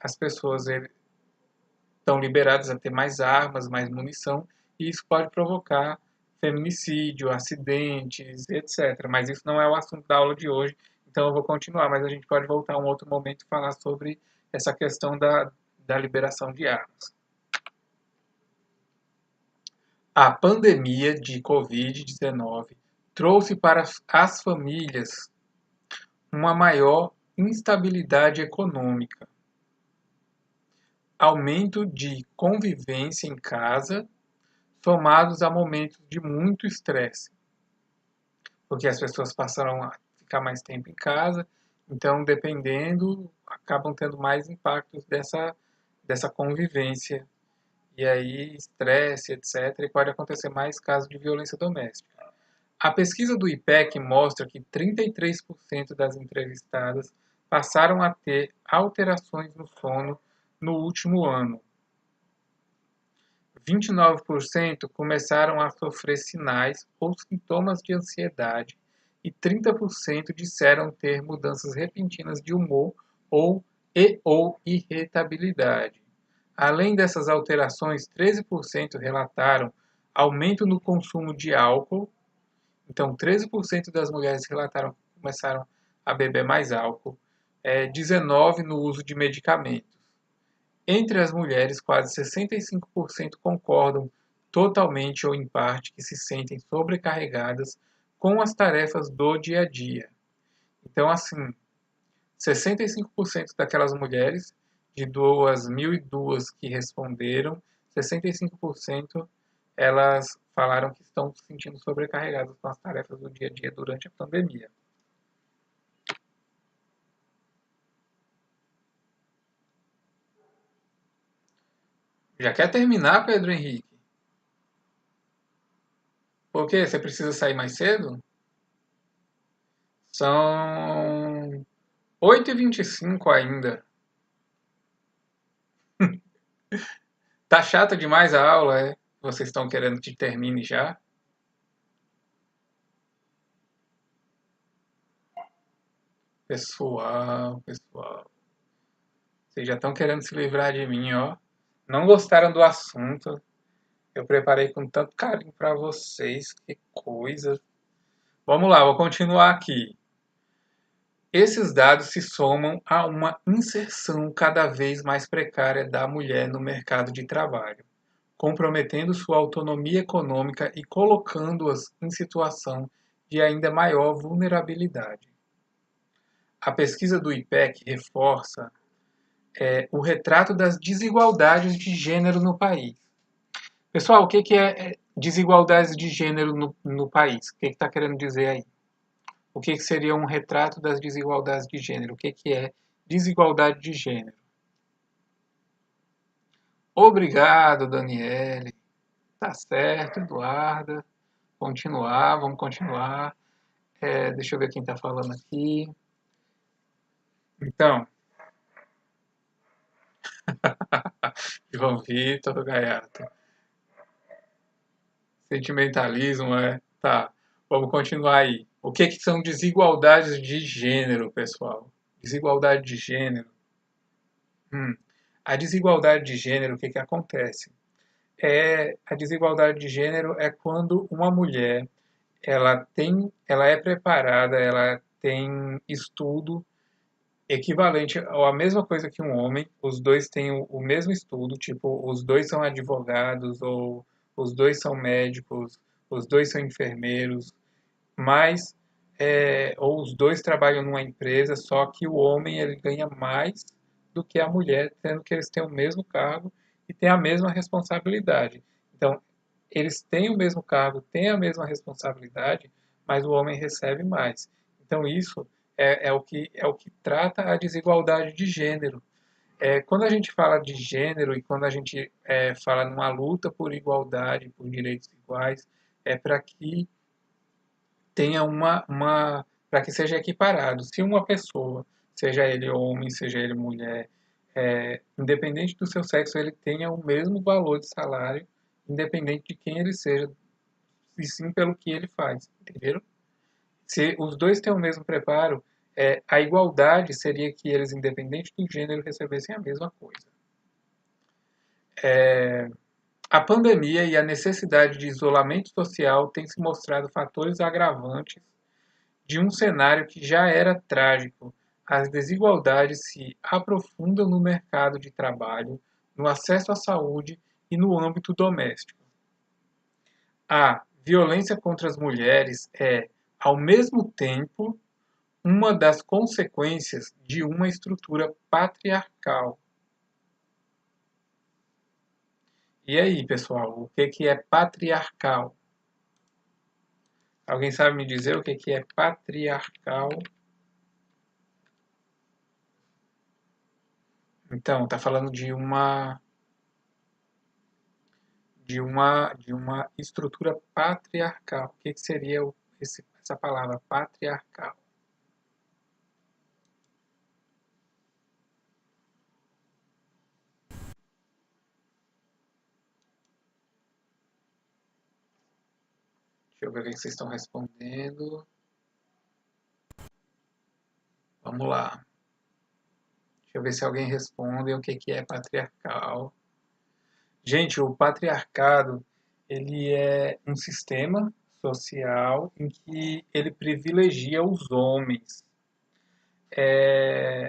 as pessoas estão liberadas a ter mais armas, mais munição, e isso pode provocar feminicídio, acidentes, etc. Mas isso não é o assunto da aula de hoje, então eu vou continuar, mas a gente pode voltar um outro momento e falar sobre essa questão da liberação de armas. A pandemia de Covid-19 trouxe para as famílias uma maior instabilidade econômica, aumento de convivência em casa, somados a momentos de muito estresse, porque as pessoas passaram a ficar mais tempo em casa, então, dependendo, acabam tendo mais impactos dessa convivência. E aí, estresse, etc., e pode acontecer mais casos de violência doméstica. A pesquisa do IPEC mostra que 33% das entrevistadas passaram a ter alterações no sono no último ano. 29% começaram a sofrer sinais ou sintomas de ansiedade e 30% disseram ter mudanças repentinas de humor ou irritabilidade. Além dessas alterações, 13% relataram aumento no consumo de álcool. Então, 13% das mulheres relataram que começaram a beber mais álcool, 19% no uso de medicamentos. Entre as mulheres, quase 65% concordam totalmente ou em parte que se sentem sobrecarregadas com as tarefas do dia a dia. Então, assim, 65% daquelas mulheres de 2.002 que responderam, 65% elas falaram que estão se sentindo sobrecarregadas com as tarefas do dia a dia durante a pandemia. Já quer terminar, Pedro Henrique? Por quê? Você precisa sair mais cedo? São 8h25 ainda. Tá chata demais a aula, é? Vocês estão querendo que termine já? Pessoal, pessoal. Vocês já estão querendo se livrar de mim, ó. Não gostaram do assunto. Eu preparei com tanto carinho para vocês. Que coisa. Vamos lá, vou continuar aqui. Esses dados se somam a uma inserção cada vez mais precária da mulher no mercado de trabalho, comprometendo sua autonomia econômica e colocando-as em situação de ainda maior vulnerabilidade. A pesquisa do IPEC reforça o retrato das desigualdades de gênero no país. Pessoal, o que é desigualdades de gênero no país? O que está querendo dizer aí? O que seria um retrato das desigualdades de gênero? O que é desigualdade de gênero? Obrigado, Daniele. Tá certo, Eduarda. Continuar, vamos continuar. Deixa eu ver quem está falando aqui. Então, João Vitor, Gaiato. Sentimentalismo, é? Tá, vamos continuar aí. O que são desigualdades de gênero, pessoal? Desigualdade de gênero. A desigualdade de gênero, o que acontece? A desigualdade de gênero é quando uma mulher ela é preparada, ela tem estudo equivalente à mesma coisa que um homem, os dois têm o mesmo estudo, tipo, os dois são advogados, ou os dois são médicos, os dois são enfermeiros, mas, ou os dois trabalham numa empresa, só que o homem ele ganha mais do que a mulher, sendo que eles têm o mesmo cargo e têm a mesma responsabilidade. Então, eles têm o mesmo cargo, têm a mesma responsabilidade, mas o homem recebe mais. Então, isso é o que trata a desigualdade de gênero. Quando a gente fala de gênero e quando a gente fala numa luta por igualdade, por direitos iguais, é para que tenha para que seja equiparado. Se uma pessoa, seja ele homem, seja ele mulher, independente do seu sexo, ele tenha o mesmo valor de salário, independente de quem ele seja, e sim pelo que ele faz, entenderam? Se os dois têm o mesmo preparo, a igualdade seria que eles, independente do gênero, recebessem a mesma coisa. A pandemia e a necessidade de isolamento social têm se mostrado fatores agravantes de um cenário que já era trágico. As desigualdades se aprofundam no mercado de trabalho, no acesso à saúde e no âmbito doméstico. A violência contra as mulheres é, ao mesmo tempo, uma das consequências de uma estrutura patriarcal. E aí, pessoal, o que é patriarcal? Alguém sabe me dizer o que é patriarcal? Então, está falando de uma estrutura patriarcal. O que seria essa palavra patriarcal? Deixa eu ver o que vocês estão respondendo. Vamos lá. Deixa eu ver se alguém responde o que é patriarcal. Gente, o patriarcado, ele é um sistema social em que ele privilegia os homens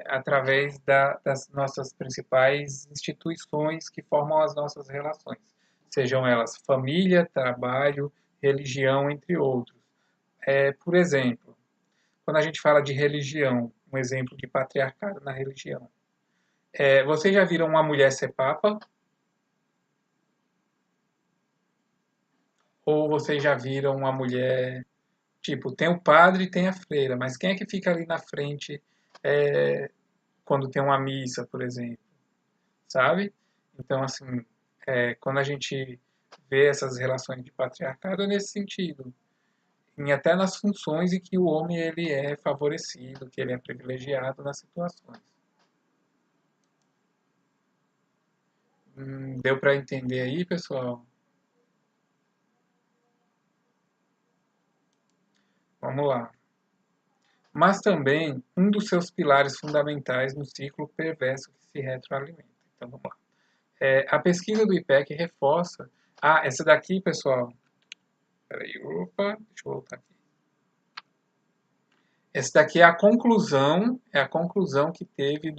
através das nossas principais instituições que formam as nossas relações, sejam elas família, trabalho, religião, entre outros. Por exemplo, quando a gente fala de religião, um exemplo de patriarcado na religião. Vocês já viram uma mulher ser papa? Ou vocês já viram uma mulher, tipo, tem o padre e tem a freira, mas quem é que fica ali na frente é, quando tem uma missa, por exemplo, sabe? Então, assim, quando a gente vê essas relações de patriarcado é nesse sentido, em até nas funções em que o homem ele é favorecido, que ele é privilegiado nas situações. Deu para entender aí, pessoal? Vamos lá. Mas também um dos seus pilares fundamentais no ciclo perverso que se retroalimenta. Então vamos lá. A pesquisa do IPEC reforça. Ah, essa daqui, pessoal. Peraí, opa, deixa eu voltar aqui. Essa daqui é a conclusão que teve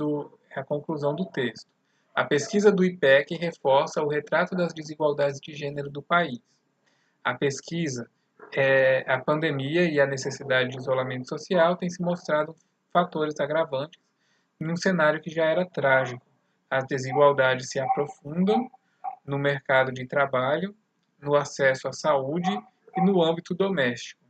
é a conclusão do texto. A pesquisa do IPEC reforça o retrato das desigualdades de gênero do país. A pesquisa, a pandemia e a necessidade de isolamento social têm se mostrado fatores agravantes em um cenário que já era trágico. As desigualdades se aprofundam no mercado de trabalho, no acesso à saúde e no âmbito doméstico.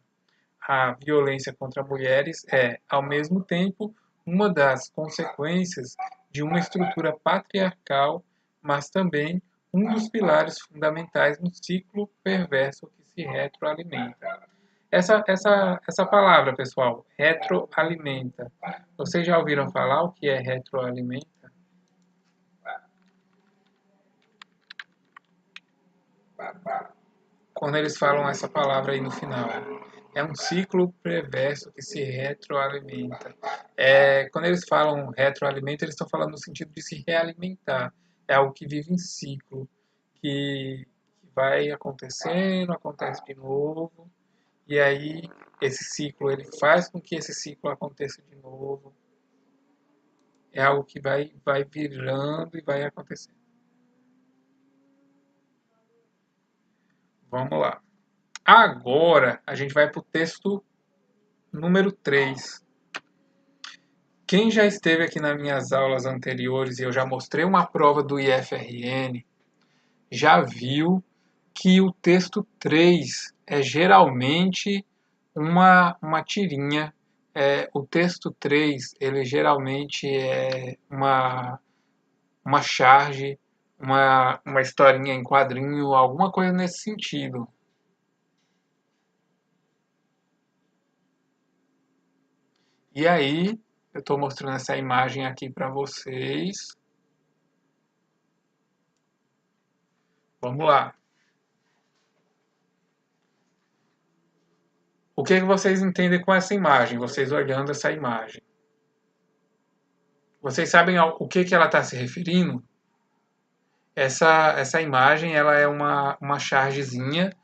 A violência contra mulheres é, ao mesmo tempo, uma das consequências de uma estrutura patriarcal, mas também um dos pilares fundamentais no ciclo perverso que se retroalimenta. Essa palavra, pessoal, retroalimenta. Vocês já ouviram falar o que é retroalimenta? Quando eles falam essa palavra aí no final. É um ciclo perverso que se retroalimenta. Quando eles falam retroalimento, eles estão falando no sentido de se realimentar. É algo que vive em ciclo, que vai acontecendo, acontece de novo, e aí esse ciclo ele faz com que esse ciclo aconteça de novo. É algo que vai virando e vai acontecendo. Vamos lá. Agora a gente vai para o texto número 3. Quem já esteve aqui nas minhas aulas anteriores e eu já mostrei uma prova do IFRN, já viu que o texto 3 é geralmente uma tirinha. O texto 3 ele geralmente é uma charge, uma historinha em quadrinho, alguma coisa nesse sentido. E aí, eu estou mostrando essa imagem aqui para vocês. Vamos lá. O que vocês entendem com essa imagem, vocês olhando essa imagem? Vocês sabem ao que ela está se referindo? Essa imagem ela é uma chargezinha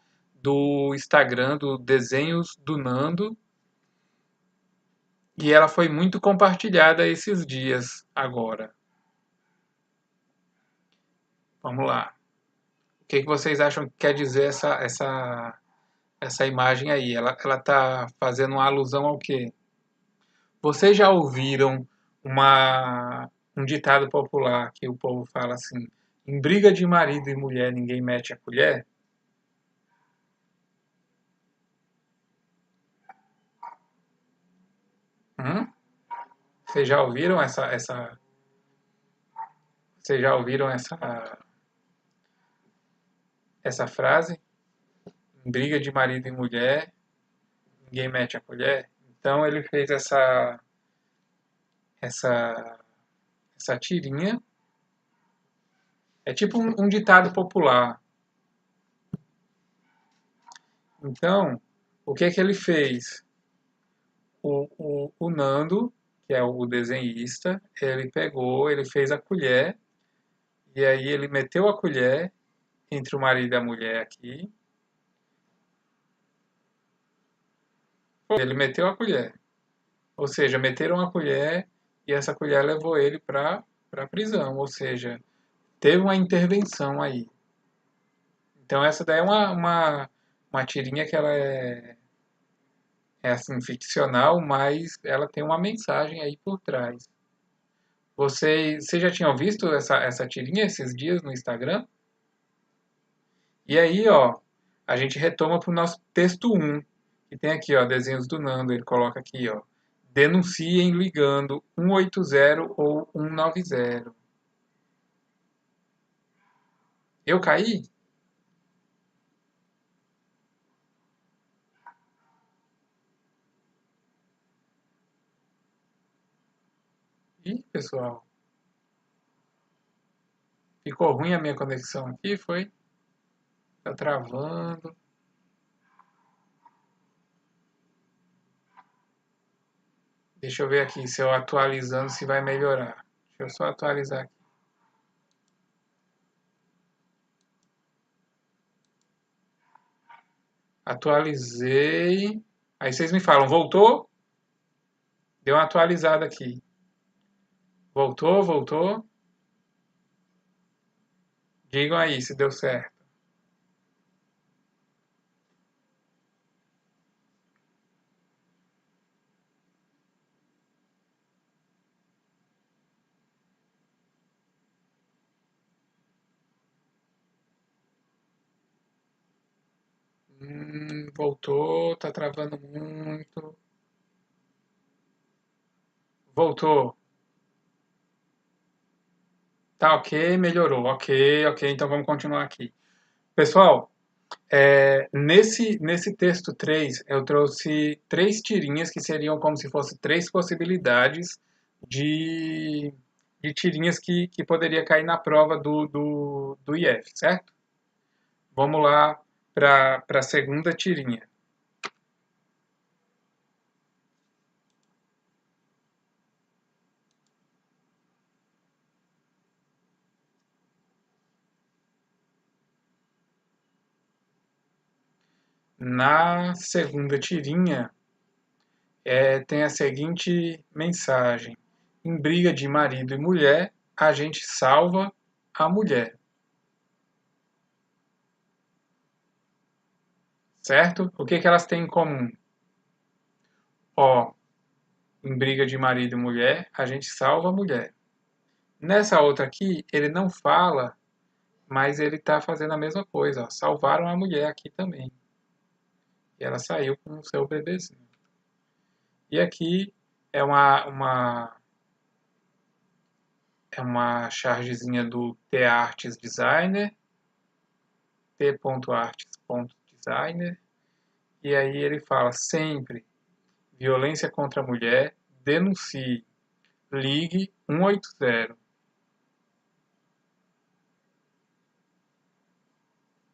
do Instagram do Desenhos do Nando e ela foi muito compartilhada esses dias agora. Vamos lá. O que vocês acham que quer dizer essa imagem aí? Ela está fazendo uma alusão ao quê? Vocês já ouviram um ditado popular que o povo fala assim: em briga de marido e mulher ninguém mete a colher? Hum? Vocês já ouviram vocês já ouviram essa frase? Em briga de marido e mulher ninguém mete a colher? Então ele fez essa, essa tirinha. É tipo um ditado popular. Então, o que ele fez? O Nando, que é o desenhista, ele pegou, ele fez a colher, e aí ele meteu a colher entre o marido e a mulher aqui. Ele meteu a colher. Ou seja, meteram a colher e essa colher levou ele para a prisão. Ou seja, teve uma intervenção aí. Então essa daí é uma tirinha que ela é assim, ficcional, mas ela tem uma mensagem aí por trás. Vocês já tinham visto essa tirinha esses dias no Instagram? E aí, ó, a gente retoma para o nosso texto um, que tem aqui, ó, desenhos do Nando. Ele coloca aqui, ó, denunciem ligando 180 ou 190. Eu caí? Ih, pessoal, ficou ruim a minha conexão aqui, foi? Tá travando. Deixa eu ver aqui se eu atualizando se vai melhorar. Deixa eu só atualizar aqui. Atualizei. Aí vocês me falam, voltou? Deu uma atualizada aqui. Voltou, voltou? Digam aí se deu certo. Voltou, tá travando muito. Voltou. Tá ok, melhorou. Ok, ok, então vamos continuar aqui. Pessoal, nesse texto 3 eu trouxe três tirinhas que seriam como se fossem três possibilidades de, de tirinhas que poderia cair na prova do IF, certo? Vamos lá para a segunda tirinha. Na segunda tirinha, tem a seguinte mensagem: em briga de marido e mulher, a gente salva a mulher, certo? O que elas têm em comum? Ó, em briga de marido e mulher, a gente salva a mulher. Nessa outra aqui, ele não fala, mas ele está fazendo a mesma coisa. Ó, salvaram a mulher aqui também. E ela saiu com o seu bebezinho. E aqui é uma chargezinha do T-Arts Designer, t.arts.designer, e aí ele fala sempre violência contra a mulher, denuncie, ligue 180.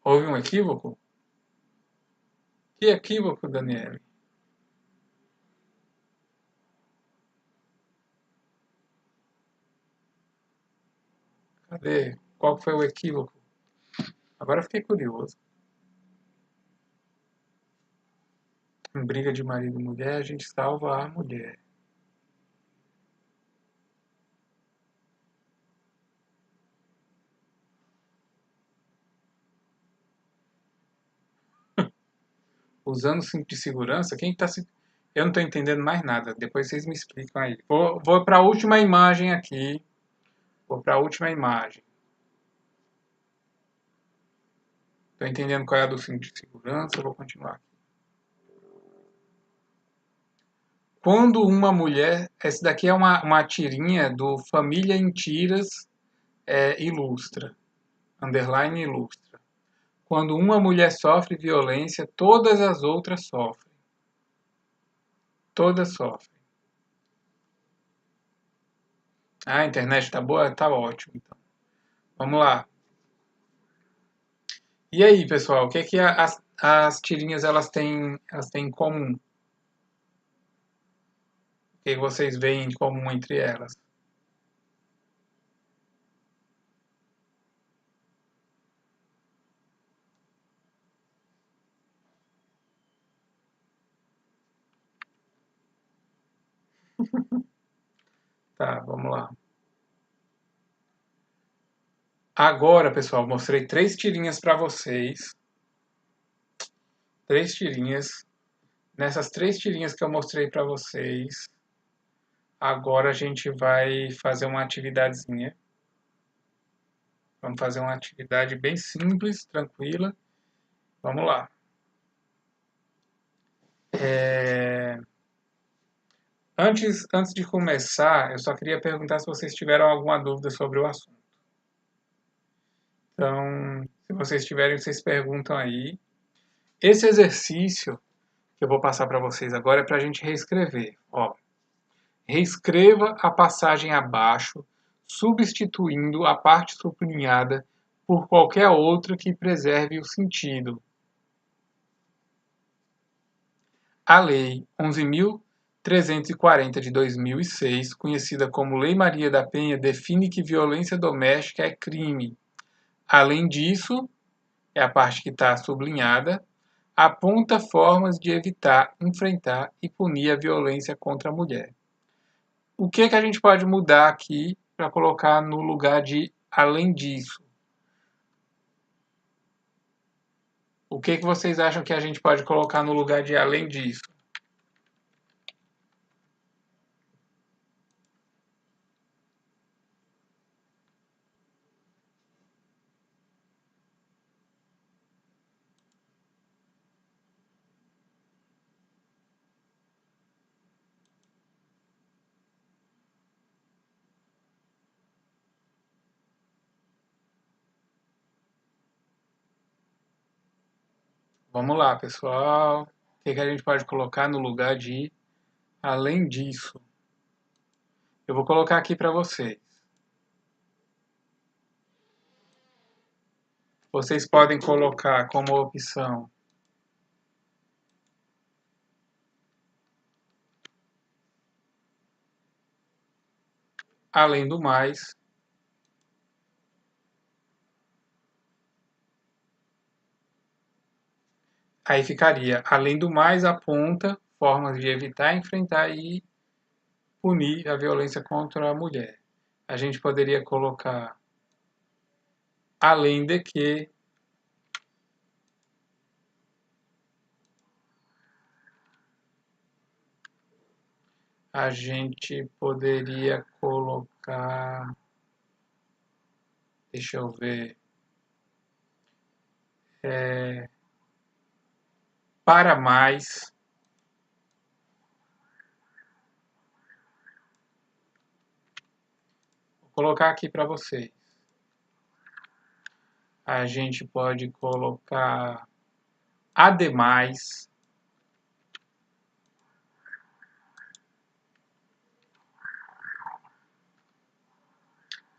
Houve um equívoco? Que equívoco, Daniele? Cadê? Qual foi o equívoco? Agora fiquei curioso. Em briga de marido e mulher, a gente salva a mulher. Usando o cinto de segurança, quem está se... Eu não estou entendendo mais nada. Depois vocês me explicam aí. Vou para a última imagem aqui. Vou para a última imagem. Estou entendendo qual é a do cinto de segurança. Vou continuar. Quando uma mulher... Essa daqui é uma tirinha do Família em Tiras Ilustra. Underline Ilustra. Quando uma mulher sofre violência, todas as outras sofrem. Todas sofrem. Ah, a internet tá boa? Tá ótimo, então. Vamos lá. E aí, pessoal, o que é que as tirinhas elas têm em comum? O que vocês veem em comum entre elas? Tá, vamos lá. Agora, pessoal, mostrei três tirinhas para vocês. Três tirinhas. Nessas três tirinhas que eu mostrei para vocês, Agora a gente vai fazer uma atividadezinha. Vamos fazer uma atividade bem simples, tranquila. Vamos lá. Antes de começar, eu só queria perguntar se vocês tiveram alguma dúvida sobre o assunto. Então, se vocês tiverem, vocês perguntam aí. Esse exercício que eu vou passar para vocês agora é para a gente reescrever. Ó, reescreva a passagem abaixo, substituindo a parte sublinhada por qualquer outra que preserve o sentido. A Lei 11.340 de 2006, conhecida como Lei Maria da Penha, define que violência doméstica é crime. Além disso, é a parte que está sublinhada, aponta formas de evitar, enfrentar e punir a violência contra a mulher. O que a gente pode mudar aqui para colocar no lugar de além disso? O que vocês acham que a gente pode colocar no lugar de além disso? Vamos lá, pessoal. O que a gente pode colocar no lugar de além disso? Eu vou colocar aqui para vocês. Vocês podem colocar como opção além do mais. Aí ficaria além do mais aponta formas de evitar, enfrentar e punir a violência contra a mulher. A gente poderia colocar além de que a gente poderia colocar, deixa eu ver, para mais. Vou colocar aqui para vocês. A gente pode colocar ademais.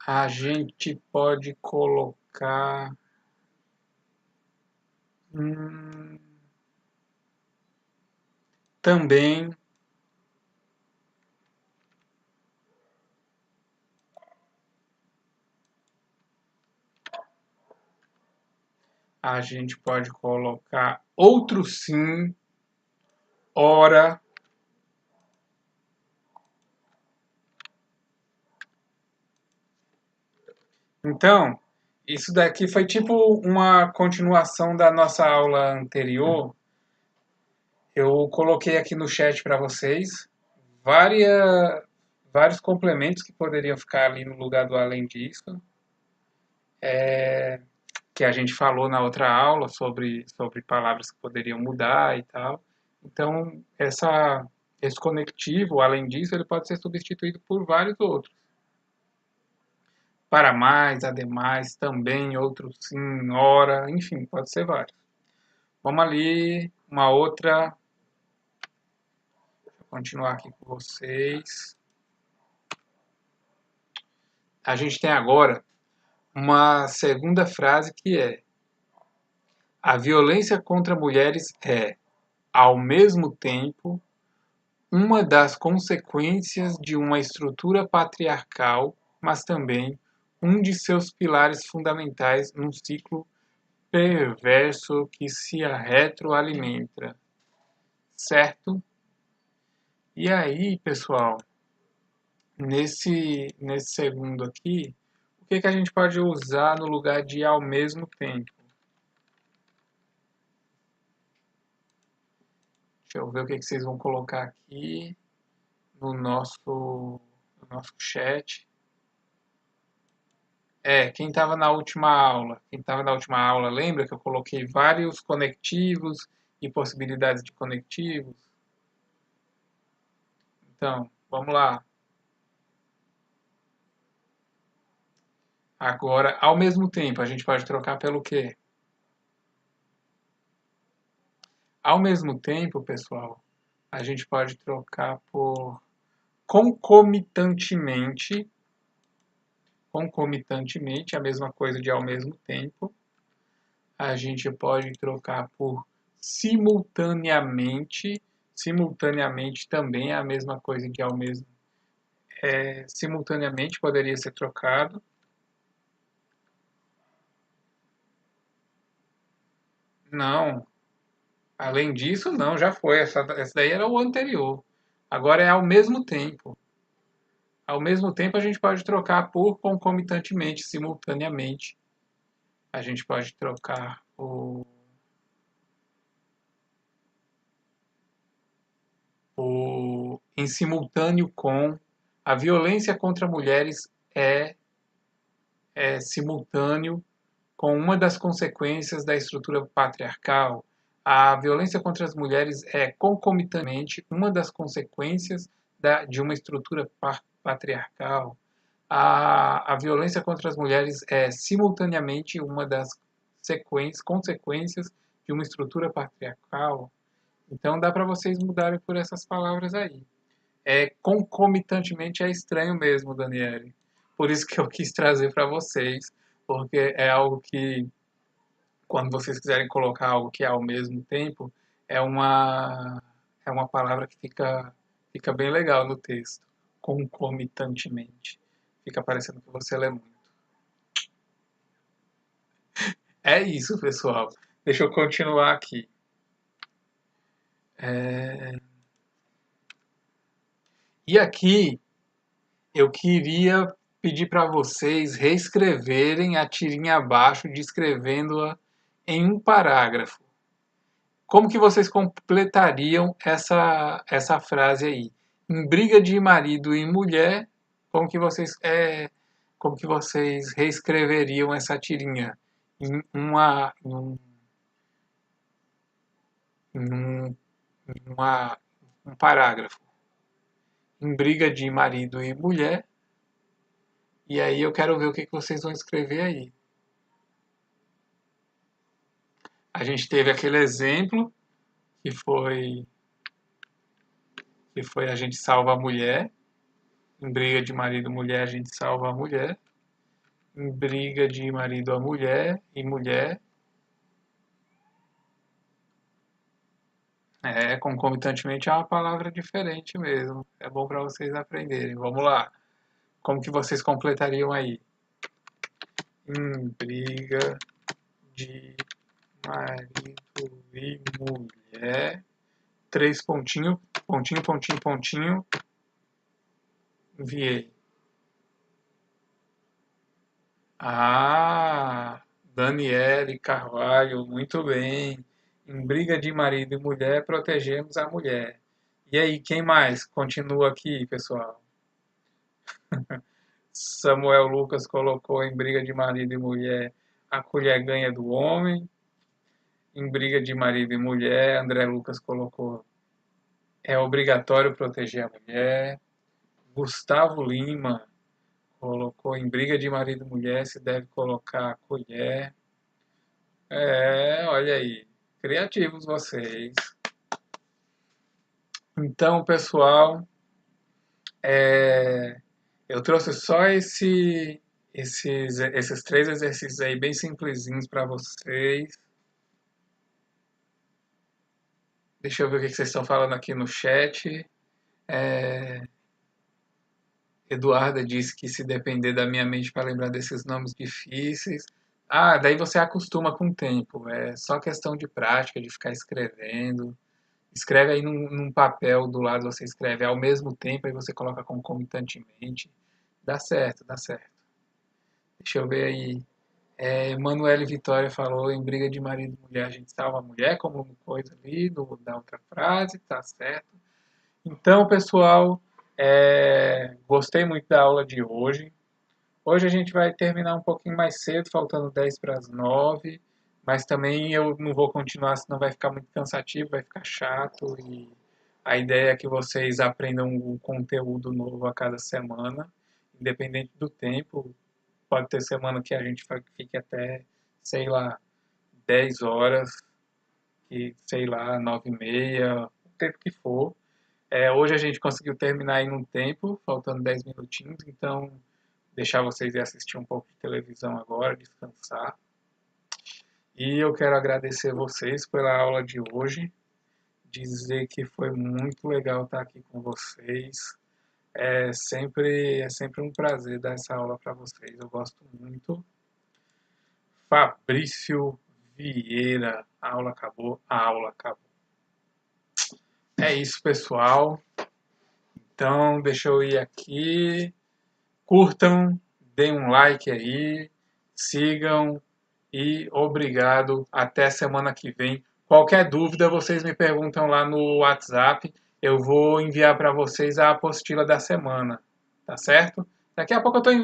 A gente pode colocar também. A gente pode colocar outro sim, ora. Então, isso daqui foi tipo uma continuação da nossa aula anterior. Eu coloquei aqui no chat para vocês vários complementos que poderiam ficar ali no lugar do além disso, que a gente falou na outra aula sobre palavras que poderiam mudar e tal. Então, esse conectivo, além disso, ele pode ser substituído por vários outros. Para mais, ademais, também, outro sim, ora, enfim, pode ser vários. Vamos ali, uma outra. Vou continuar aqui com vocês. A gente tem agora uma segunda frase que é: a violência contra mulheres é, ao mesmo tempo, uma das consequências de uma estrutura patriarcal, mas também um de seus pilares fundamentais num ciclo perverso que se retroalimenta. Certo? E aí, pessoal, nesse segundo aqui, o que a gente pode usar no lugar de ao mesmo tempo? Deixa eu ver o que vocês vão colocar aqui. no nosso chat. Quem estava na última aula, lembra que eu coloquei vários conectivos e possibilidades de conectivos? Então, vamos lá. Agora, ao mesmo tempo, a gente pode trocar pelo quê? Ao mesmo tempo, pessoal, a gente pode trocar por concomitantemente. Concomitantemente, a mesma coisa de ao mesmo tempo. A gente pode trocar por simultaneamente. Simultaneamente também é a mesma coisa de ao mesmo. Simultaneamente poderia ser trocado. Não. Além disso, não, já foi. Essa daí era o anterior. Agora é ao mesmo tempo. Ao mesmo tempo, a gente pode trocar por concomitantemente, simultaneamente. A gente pode trocar em simultâneo com. A violência contra mulheres é simultâneo com uma das consequências da estrutura patriarcal. A violência contra as mulheres é concomitantemente uma das consequências de uma estrutura patriarcal. A violência contra as mulheres é simultaneamente uma das consequências de uma estrutura patriarcal. Então dá para vocês mudarem por essas palavras aí. Concomitantemente é estranho mesmo, Daniele. Por isso que eu quis trazer para vocês, porque é algo que, quando vocês quiserem colocar algo que é ao mesmo tempo, é uma, é uma palavra que fica bem legal no texto. Concomitantemente. Fica parecendo que você lê muito. É isso, pessoal. Deixa eu continuar aqui. E aqui eu queria pedir para vocês reescreverem a tirinha abaixo, descrevendo-a em um parágrafo. Como que vocês completariam essa frase aí? Em briga de marido e mulher, como que vocês reescreveriam essa tirinha em em um parágrafo? Em briga de marido e mulher. E aí eu quero ver o que vocês vão escrever aí. A gente teve aquele exemplo que foi a gente salva a mulher. Em briga de marido e mulher, a gente salva a mulher. Em briga de marido a mulher e mulher. Concomitantemente é uma palavra diferente mesmo. É bom para vocês aprenderem. Vamos lá. Como que vocês completariam aí? Em briga de marido e mulher. 3 pontinho, pontinho, pontinho, pontinho. Enviei. Ah, Daniele Carvalho, muito bem. Em briga de marido e mulher, protegemos a mulher. E aí, quem mais? Continua aqui, pessoal. Samuel Lucas colocou em briga de marido e mulher, a colher ganha do homem. Em briga de marido e mulher, André Lucas colocou, é obrigatório proteger a mulher. Gustavo Lima colocou em briga de marido e mulher, se deve colocar a colher. Olha aí, criativos vocês. Então, pessoal, eu trouxe só esses 3 exercícios aí bem simplesinhos para vocês. Deixa eu ver o que vocês estão falando aqui no chat. Eduarda disse que se depender da minha mente para lembrar desses nomes difíceis. Ah, daí você acostuma com o tempo. É só questão de prática, de ficar escrevendo. Escreve aí num papel do lado, você escreve ao mesmo tempo, aí você coloca concomitantemente. Dá certo, dá certo. Deixa eu ver aí. Emanuele Vitória falou em briga de marido e mulher, a gente salva a mulher, como coisa ali da outra frase, tá certo. Então, pessoal, Gostei muito da aula de hoje. Hoje a gente vai terminar um pouquinho mais cedo, faltando 10 para as 9, mas também eu não vou continuar, senão vai ficar muito cansativo, vai ficar chato e a ideia é que vocês aprendam um conteúdo novo a cada semana, independente do tempo. Pode ter semana que a gente fique até, sei lá, 10 horas, e sei lá, 9h30, o tempo que for. Hoje a gente conseguiu terminar em um tempo, faltando 10 minutinhos, então deixar vocês ir assistir um pouco de televisão agora, descansar. E eu quero agradecer vocês pela aula de hoje, dizer que foi muito legal estar aqui com vocês. É sempre um prazer dar essa aula para vocês, eu gosto muito. Fabrício Vieira, a aula acabou, a aula acabou. É isso, pessoal. Então, deixa eu ir aqui. Curtam, deem um like aí, sigam e obrigado. Até semana que vem. Qualquer dúvida, vocês me perguntam lá no WhatsApp. Eu vou enviar para vocês a apostila da semana, tá certo? Daqui a pouco eu estou